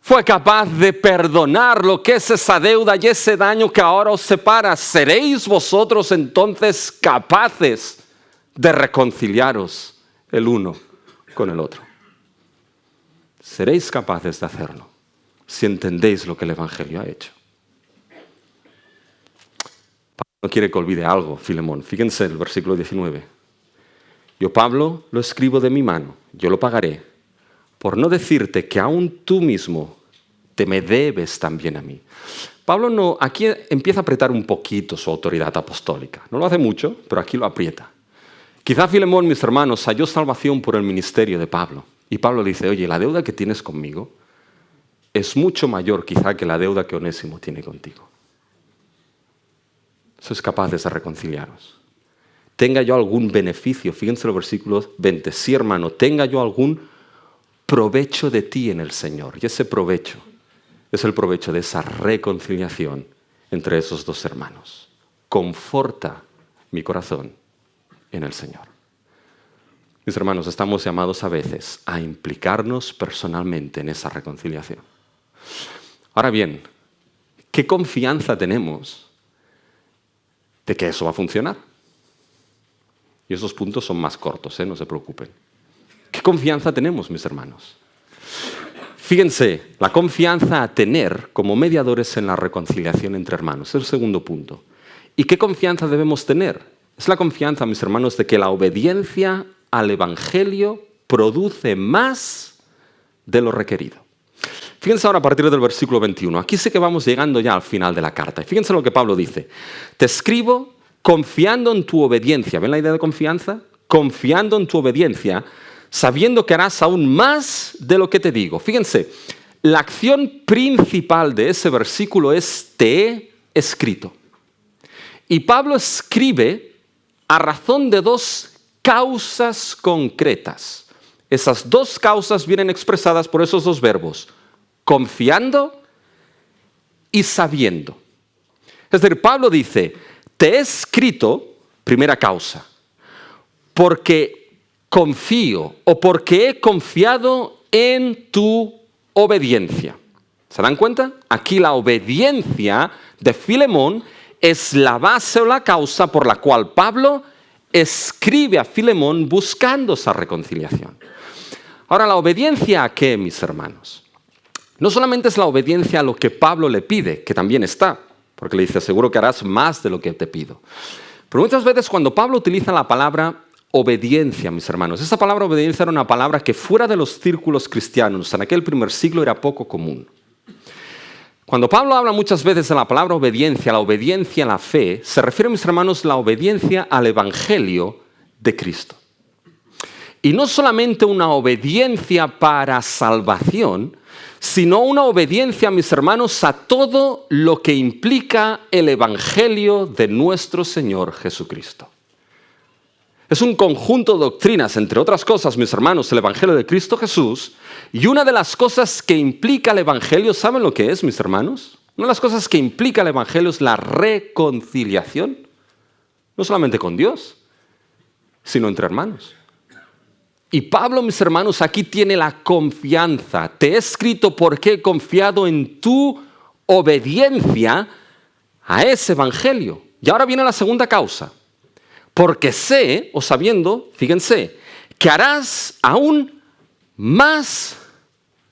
[SPEAKER 1] Fue capaz de perdonar lo que es esa deuda y ese daño que ahora os separa. ¿Seréis vosotros entonces capaces de reconciliaros el uno con el otro? Seréis capaces de hacerlo si entendéis lo que el Evangelio ha hecho. Pablo no quiere que olvide algo, Filemón. Fíjense el versículo 19. Yo, Pablo, lo escribo de mi mano, yo lo pagaré, por no decirte que aún tú mismo te me debes también a mí. Pablo aquí empieza a apretar un poquito su autoridad apostólica. No lo hace mucho, pero aquí lo aprieta. Quizá Filemón, mis hermanos, halló salvación por el ministerio de Pablo. Y Pablo le dice, oye, la deuda que tienes conmigo es mucho mayor quizá que la deuda que Onésimo tiene contigo. Sois capaces de reconciliaros. Tenga yo algún beneficio, fíjense los versículos 20, sí hermano, tenga yo algún provecho de ti en el Señor. Y ese provecho es el provecho de esa reconciliación entre esos dos hermanos. Conforta mi corazón en el Señor. Mis hermanos, estamos llamados a veces a implicarnos personalmente en esa reconciliación. Ahora bien, ¿qué confianza tenemos de que eso va a funcionar? Y esos puntos son más cortos, no se preocupen. ¿Qué confianza tenemos, mis hermanos? Fíjense, la confianza a tener como mediadores en la reconciliación entre hermanos. Es el segundo punto. ¿Y qué confianza debemos tener? Es la confianza, mis hermanos, de que la obediencia al Evangelio produce más de lo requerido. Fíjense ahora a partir del versículo 21. Aquí sí que vamos llegando ya al final de la carta. Y fíjense lo que Pablo dice. Te escribo confiando en tu obediencia. ¿Ven la idea de confianza? Confiando en tu obediencia, sabiendo que harás aún más de lo que te digo. Fíjense, la acción principal de ese versículo es te he escrito. Y Pablo escribe a razón de dos causas concretas. Esas dos causas vienen expresadas por esos dos verbos, confiando y sabiendo. Es decir, Pablo dice, te he escrito, primera causa, porque confío o porque he confiado en tu obediencia. ¿Se dan cuenta? Aquí la obediencia de Filemón es la base o la causa por la cual Pablo escribe a Filemón buscando esa reconciliación. Ahora, ¿la obediencia a qué, mis hermanos? No solamente es la obediencia a lo que Pablo le pide, que también está, Porque le dice, seguro que harás más de lo que te pido. Pero muchas veces cuando Pablo utiliza la palabra obediencia, mis hermanos, esa palabra obediencia era una palabra que fuera de los círculos cristianos, en aquel primer siglo era poco común. Cuando Pablo habla muchas veces de la palabra obediencia, la obediencia a la fe, se refiere, mis hermanos, la obediencia al Evangelio de Cristo. Y no solamente una obediencia para salvación, sino una obediencia, mis hermanos, a todo lo que implica el Evangelio de nuestro Señor Jesucristo. Es un conjunto de doctrinas, entre otras cosas, mis hermanos, el Evangelio de Cristo Jesús. Y una de las cosas que implica el Evangelio, ¿saben lo que es, mis hermanos? Una de las cosas que implica el Evangelio es la reconciliación. No solamente con Dios, sino entre hermanos. Y Pablo, mis hermanos, aquí tiene la confianza. Te he escrito porque he confiado en tu obediencia a ese Evangelio. Y ahora viene la segunda causa. Porque sé, o sabiendo, fíjense, que harás aún más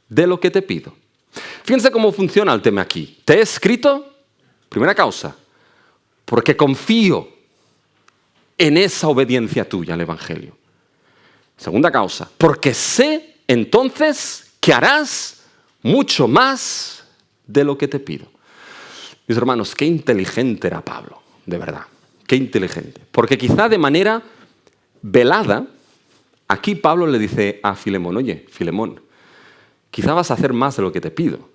[SPEAKER 1] de lo que te pido. Fíjense cómo funciona el tema aquí. Te he escrito, primera causa, porque confío en esa obediencia tuya al Evangelio. Segunda causa, porque sé entonces que harás mucho más de lo que te pido. Mis hermanos, qué inteligente era Pablo, de verdad. Qué inteligente. Porque quizá de manera velada, aquí Pablo le dice a Filemón, oye, Filemón, quizá vas a hacer más de lo que te pido.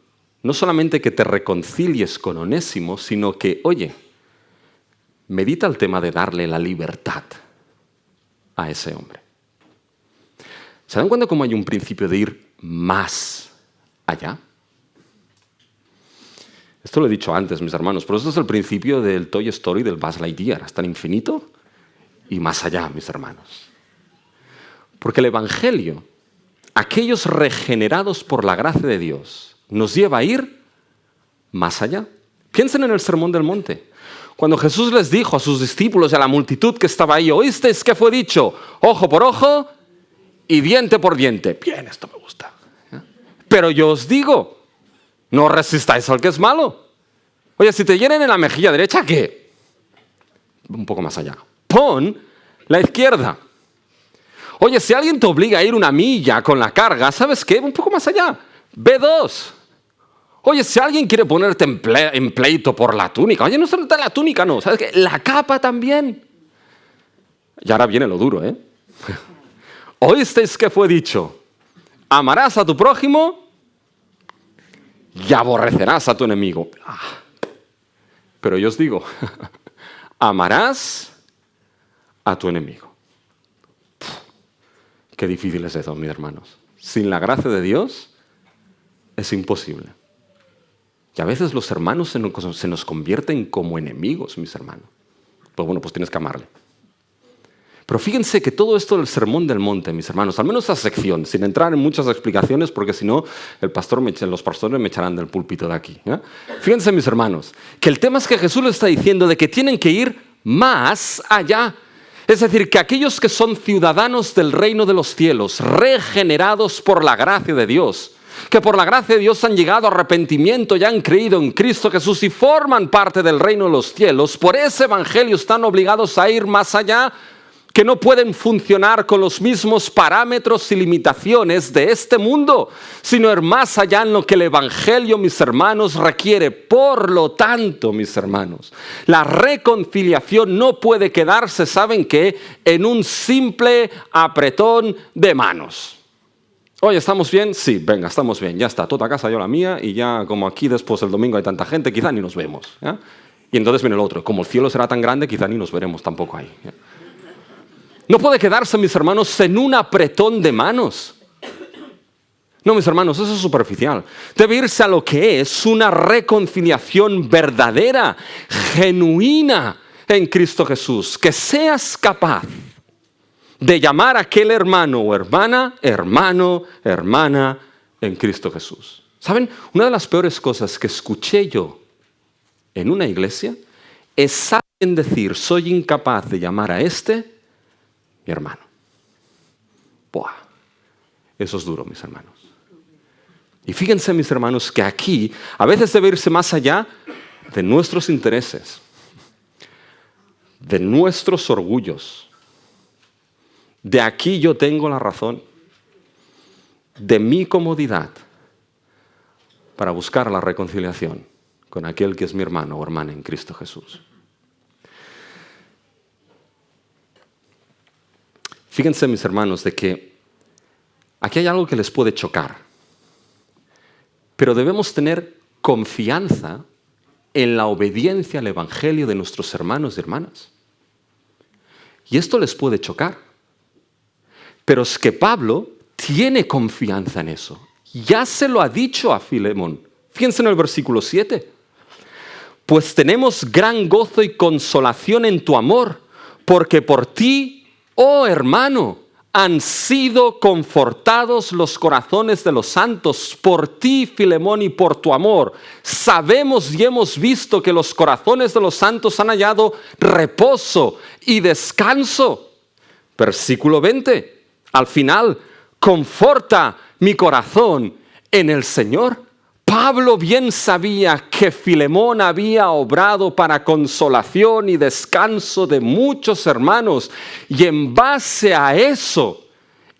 [SPEAKER 1] No solamente que te reconcilies con Onésimo, sino que, oye, medita el tema de darle la libertad a ese hombre. ¿Se dan cuenta cómo hay un principio de ir más allá? Esto lo he dicho antes, mis hermanos, pero esto es el principio del Toy Story, del Buzz Lightyear, hasta el infinito y más allá, mis hermanos. Porque el Evangelio, aquellos regenerados por la gracia de Dios, nos lleva a ir más allá. Piensen en el Sermón del Monte. Cuando Jesús les dijo a sus discípulos y a la multitud que estaba ahí, ¿oísteis qué fue dicho? Ojo por ojo y diente por diente. Bien, esto me gusta. Pero yo os digo, no resistáis al que es malo. Oye, si te hieren en la mejilla derecha, ¿qué? Un poco más allá. Pon la izquierda. Oye, si alguien te obliga a ir una milla con la carga, ¿sabes qué? Un poco más allá. Ve 2. Oye, si alguien quiere ponerte en pleito por la túnica, oye, no se trata de la túnica, no. ¿Sabes qué? La capa también. Y ahora viene lo duro, ¿eh? ¿Oísteis qué fue dicho? Amarás a tu prójimo y aborrecerás a tu enemigo. Pero yo os digo, amarás a tu enemigo. Qué difícil es eso, mis hermanos. Sin la gracia de Dios es imposible. Y a veces los hermanos se nos convierten como enemigos, mis hermanos. Pues bueno, pues tienes que amarle. Pero fíjense que todo esto del Sermón del Monte, mis hermanos, al menos esa sección, sin entrar en muchas explicaciones, porque si no, los pastores me echarán del púlpito de aquí. Fíjense, mis hermanos, que el tema es que Jesús les está diciendo de que tienen que ir más allá. Es decir, que aquellos que son ciudadanos del reino de los cielos, regenerados por la gracia de Dios, que por la gracia de Dios han llegado a arrepentimiento y han creído en Cristo Jesús y forman parte del reino de los cielos, por ese evangelio están obligados a ir más allá, que no pueden funcionar con los mismos parámetros y limitaciones de este mundo, sino ir más allá en lo que el Evangelio, mis hermanos, requiere. Por lo tanto, mis hermanos, la reconciliación no puede quedarse, ¿saben qué?, en un simple apretón de manos. Oye, ¿estamos bien? Sí, venga, estamos bien, ya está, toda casa yo la mía, y ya como aquí después del domingo hay tanta gente, quizá ni nos vemos. ¿Ya? Y entonces viene el otro, como el cielo será tan grande, quizá ni nos veremos tampoco ahí. ¿Ya? No puede quedarse, mis hermanos, en un apretón de manos. No, mis hermanos, eso es superficial. Debe irse a lo que es una reconciliación verdadera, genuina en Cristo Jesús. Que seas capaz de llamar a aquel hermano o hermana, hermano, hermana en Cristo Jesús. ¿Saben? Una de las peores cosas que escuché yo en una iglesia es alguien decir, soy incapaz de llamar a este mi hermano. Buah, eso es duro, mis hermanos. Y fíjense, mis hermanos, que aquí a veces debe irse más allá de nuestros intereses, de nuestros orgullos. De aquí yo tengo la razón, de mi comodidad, para buscar la reconciliación con aquel que es mi hermano o hermana en Cristo Jesús. Fíjense, mis hermanos, de que aquí hay algo que les puede chocar, pero debemos tener confianza en la obediencia al Evangelio de nuestros hermanos y hermanas. Y esto les puede chocar, pero es que Pablo tiene confianza en eso. Ya se lo ha dicho a Filemón. Fíjense en el versículo 7. Pues tenemos gran gozo y consolación en tu amor, porque por ti, oh hermano, han sido confortados los corazones de los santos. Por ti, Filemón, y por tu amor. Sabemos y hemos visto que los corazones de los santos han hallado reposo y descanso. Versículo 20. Al final, conforta mi corazón en el Señor. Pablo bien sabía que Filemón había obrado para consolación y descanso de muchos hermanos, y en base a eso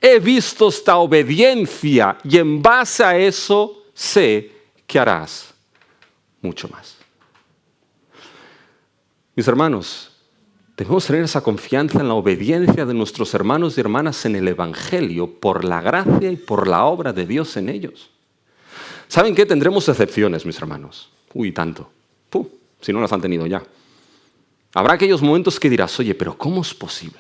[SPEAKER 1] he visto esta obediencia, y en base a eso sé que harás mucho más. Mis hermanos, debemos tener esa confianza en la obediencia de nuestros hermanos y hermanas en el Evangelio por la gracia y por la obra de Dios en ellos. ¿Saben qué? Tendremos excepciones, mis hermanos. Tanto. Si no las han tenido ya. Habrá aquellos momentos que dirás, oye, pero ¿cómo es posible?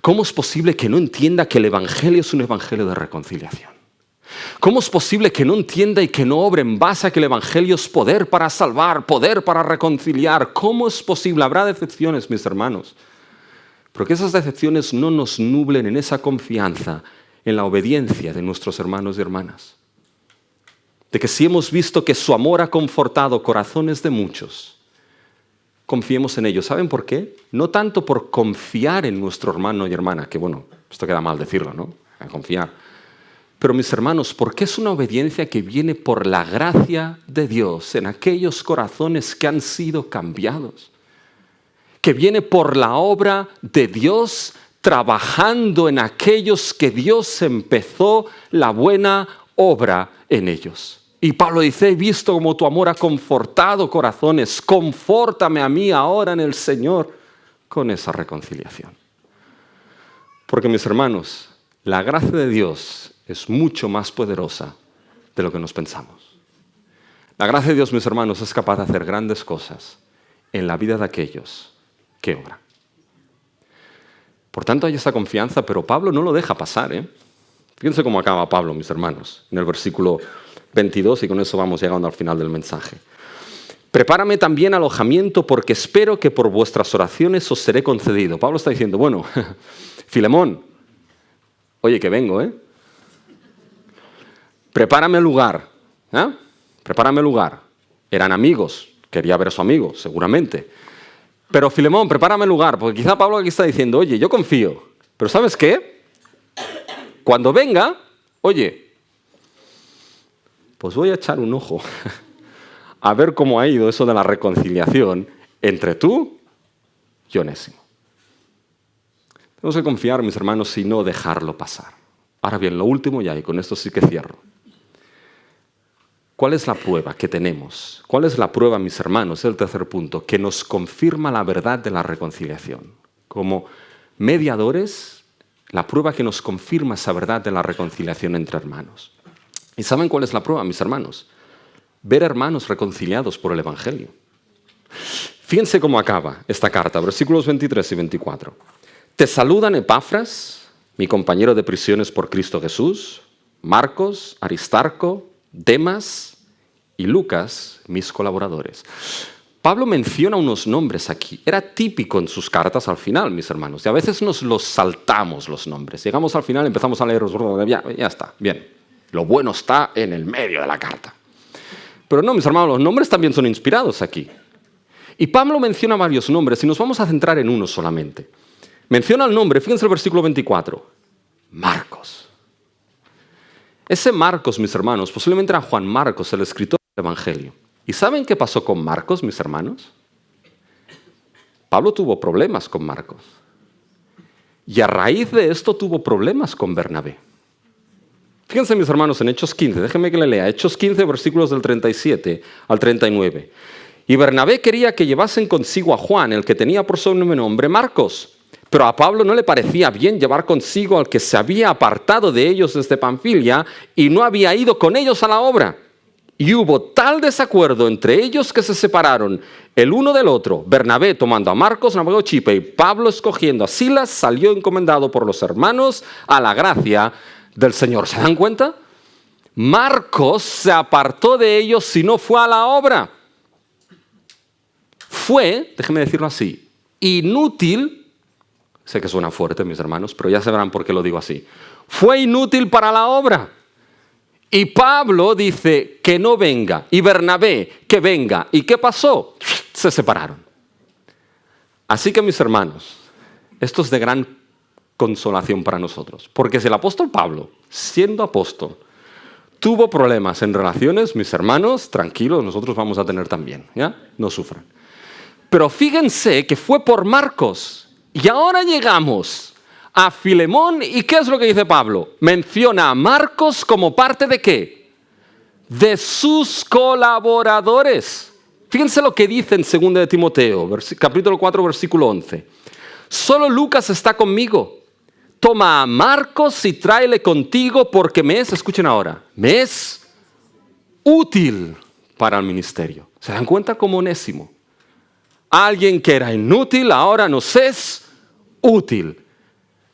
[SPEAKER 1] ¿Cómo es posible que no entienda que el Evangelio es un Evangelio de reconciliación? ¿Cómo es posible que no entienda y que no obre en base a que el Evangelio es poder para salvar, poder para reconciliar? ¿Cómo es posible? Habrá decepciones, mis hermanos. Pero que esas decepciones no nos nublen en esa confianza, en la obediencia de nuestros hermanos y hermanas. De que si hemos visto que su amor ha confortado corazones de muchos, confiemos en ellos. ¿Saben por qué? No tanto por confiar en nuestro hermano y hermana, que bueno, esto queda mal decirlo, ¿no? A confiar. Pero mis hermanos, porque es una obediencia que viene por la gracia de Dios en aquellos corazones que han sido cambiados. Que viene por la obra de Dios trabajando en aquellos que Dios empezó la buena obra en ellos. Y Pablo dice, he visto como tu amor ha confortado corazones, confórtame a mí ahora en el Señor con esa reconciliación. Porque mis hermanos, la gracia de Dios es mucho más poderosa de lo que nos pensamos. La gracia de Dios, mis hermanos, es capaz de hacer grandes cosas en la vida de aquellos que obran. Por tanto, hay esta confianza, pero Pablo no lo deja pasar, ¿eh? Fíjense cómo acaba Pablo, mis hermanos, en el versículo 22, y con eso vamos llegando al final del mensaje. Prepárame también alojamiento, porque espero que por vuestras oraciones os seré concedido. Pablo está diciendo, bueno, Filemón, oye, que vengo, ¿eh? Prepárame lugar, ¿eh? Prepárame lugar. Eran amigos, quería ver a su amigo, seguramente. Pero Filemón, prepárame lugar, porque quizá Pablo aquí está diciendo, oye, yo confío, pero ¿sabes qué? Cuando venga, oye, pues voy a echar un ojo a ver cómo ha ido eso de la reconciliación entre tú y Onésimo. Tenemos que confiar, mis hermanos, y no dejarlo pasar. Ahora bien, lo último ya, y con esto sí que cierro. ¿Cuál es la prueba que tenemos? ¿Cuál es la prueba, mis hermanos? Es el tercer punto, que nos confirma la verdad de la reconciliación. Como mediadores, la prueba que nos confirma esa verdad de la reconciliación entre hermanos. ¿Y saben cuál es la prueba, mis hermanos? Ver hermanos reconciliados por el Evangelio. Fíjense cómo acaba esta carta, versículos 23 y 24. Te saludan Epafras, mi compañero de prisiones por Cristo Jesús, Marcos, Aristarco, Demas y Lucas, mis colaboradores. Pablo menciona unos nombres aquí. Era típico en sus cartas al final, mis hermanos. Y a veces nos los saltamos los nombres. Llegamos al final, empezamos a leer, ya está, bien. Lo bueno está en el medio de la carta. Pero no, mis hermanos, los nombres también son inspirados aquí. Y Pablo menciona varios nombres y nos vamos a centrar en uno solamente. Menciona el nombre, fíjense el versículo 24. Marcos. Ese Marcos, mis hermanos, posiblemente era Juan Marcos, el escritor del Evangelio. ¿Y saben qué pasó con Marcos, mis hermanos? Pablo tuvo problemas con Marcos. Y a raíz de esto tuvo problemas con Bernabé. Fíjense, mis hermanos, en Hechos 15, déjenme que le lea. Hechos 15, versículos del 37 al 39. Y Bernabé quería que llevasen consigo a Juan, el que tenía por sobrenombre Marcos. Pero a Pablo no le parecía bien llevar consigo al que se había apartado de ellos desde Panfilia y no había ido con ellos a la obra. Y hubo tal desacuerdo entre ellos que se separaron el uno del otro. Bernabé, tomando a Marcos, navegó Chipre, y Pablo, escogiendo a Silas, salió encomendado por los hermanos a la gracia del Señor. ¿Se dan cuenta? Marcos se apartó de ellos y no fue a la obra. Fue, déjenme decirlo así, inútil. Sé que suena fuerte, mis hermanos, pero ya sabrán por qué lo digo así. Fue inútil para la obra. Y Pablo dice que no venga, y Bernabé que venga. ¿Y qué pasó? Se separaron. Así que, mis hermanos, esto es de gran consolación para nosotros. Porque si el apóstol Pablo, siendo apóstol, tuvo problemas en relaciones, mis hermanos, tranquilos, nosotros vamos a tener también, ¿ya? No sufran. Pero fíjense que fue por Marcos. Y ahora llegamos a Filemón, ¿y qué es lo que dice Pablo? Menciona a Marcos como parte ¿de qué? De sus colaboradores. Fíjense lo que dice en 2 de Timoteo, capítulo 4, versículo 11. Solo Lucas está conmigo. Toma a Marcos y tráele contigo porque me es, escuchen ahora, me es útil para el ministerio. ¿Se dan cuenta como Onésimo? Alguien que era inútil ahora nos es útil.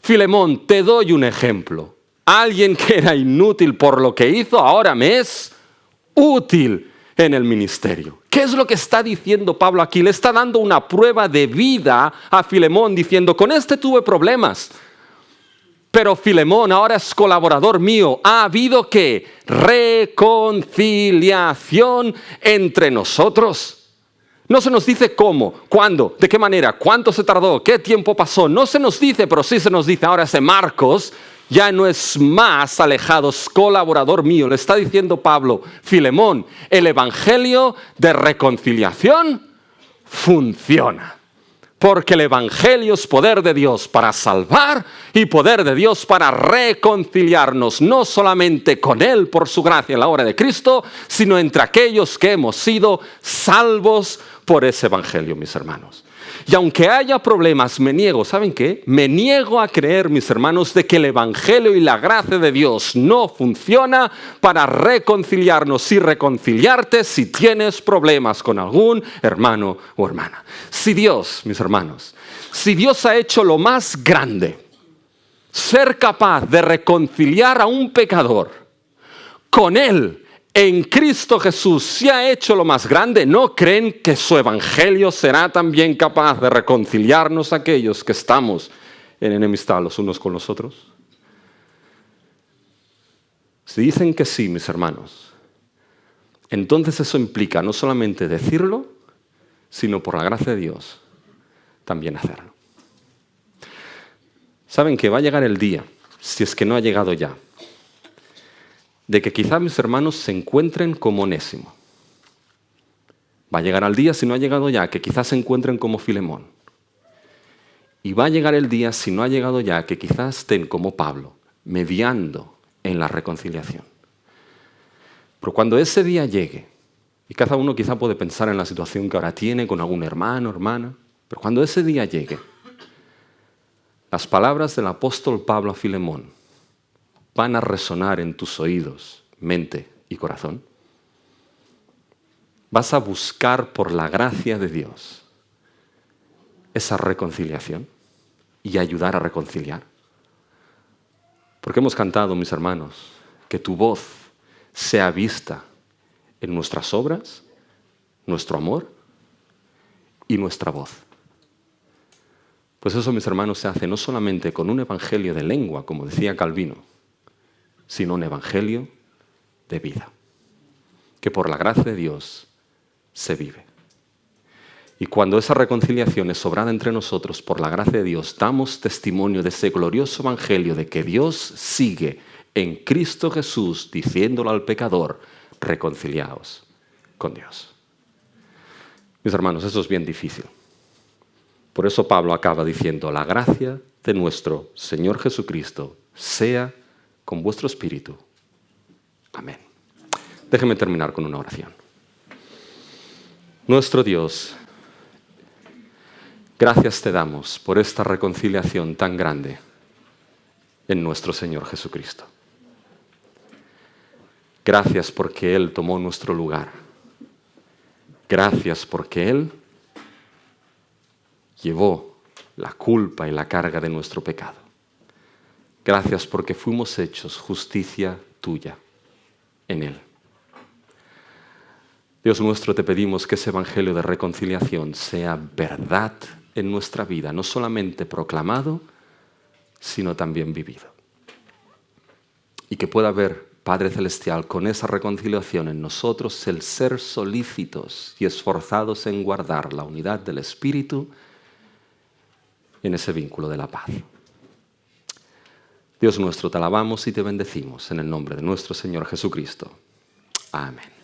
[SPEAKER 1] Filemón, te doy un ejemplo. Alguien que era inútil por lo que hizo, ahora me es útil en el ministerio. ¿Qué es lo que está diciendo Pablo aquí? Le está dando una prueba de vida a Filemón, diciendo, con este tuve problemas, pero Filemón ahora es colaborador mío. Ha habido ¿qué? Reconciliación entre nosotros. No se nos dice cómo, cuándo, de qué manera, cuánto se tardó, qué tiempo pasó. No se nos dice, pero sí se nos dice. Ahora ese Marcos ya no es más alejado, es colaborador mío. Le está diciendo Pablo, Filemón, el evangelio de reconciliación funciona. Porque el evangelio es poder de Dios para salvar y poder de Dios para reconciliarnos, no solamente con Él por su gracia en la obra de Cristo, sino entre aquellos que hemos sido salvos por ese evangelio, mis hermanos. Y aunque haya problemas, me niego, ¿saben qué? Me niego a creer, mis hermanos, de que el evangelio y la gracia de Dios no funciona para reconciliarnos y reconciliarte si tienes problemas con algún hermano o hermana. Si Dios, mis hermanos, si Dios ha hecho lo más grande, ser capaz de reconciliar a un pecador con Él, en Cristo Jesús se ha hecho lo más grande, ¿no creen que su evangelio será también capaz de reconciliarnos a aquellos que estamos en enemistad los unos con los otros? Si dicen que sí, mis hermanos, entonces eso implica no solamente decirlo, sino por la gracia de Dios, también hacerlo. Saben que va a llegar el día, si es que no ha llegado ya, de que quizá mis hermanos se encuentren como Onésimo. Va a llegar el día, si no ha llegado ya, que quizás se encuentren como Filemón. Y va a llegar el día, si no ha llegado ya, que quizás estén como Pablo, mediando en la reconciliación. Pero cuando ese día llegue, y cada uno quizá puede pensar en la situación que ahora tiene con algún hermano, hermana, pero cuando ese día llegue, las palabras del apóstol Pablo a Filemón van a resonar en tus oídos, mente y corazón. Vas a buscar por la gracia de Dios esa reconciliación y ayudar a reconciliar. Porque hemos cantado, mis hermanos, que tu voz sea vista en nuestras obras, nuestro amor y nuestra voz. Pues eso, mis hermanos, se hace no solamente con un evangelio de lengua, como decía Calvino, sino un evangelio de vida, que por la gracia de Dios se vive. Y cuando esa reconciliación es obrada entre nosotros por la gracia de Dios, damos testimonio de ese glorioso evangelio de que Dios sigue en Cristo Jesús diciéndolo al pecador, reconciliaos con Dios. Mis hermanos, eso es bien difícil. Por eso Pablo acaba diciendo, la gracia de nuestro Señor Jesucristo sea con vuestro espíritu. Amén. Déjenme terminar con una oración. Nuestro Dios, gracias te damos por esta reconciliación tan grande en nuestro Señor Jesucristo. Gracias porque Él tomó nuestro lugar. Gracias porque Él llevó la culpa y la carga de nuestro pecado. Gracias porque fuimos hechos justicia tuya en Él. Dios nuestro, te pedimos que ese evangelio de reconciliación sea verdad en nuestra vida, no solamente proclamado, sino también vivido. Y que pueda haber, Padre Celestial, con esa reconciliación en nosotros, el ser solícitos y esforzados en guardar la unidad del Espíritu en ese vínculo de la paz. Dios nuestro, te alabamos y te bendecimos en el nombre de nuestro Señor Jesucristo. Amén.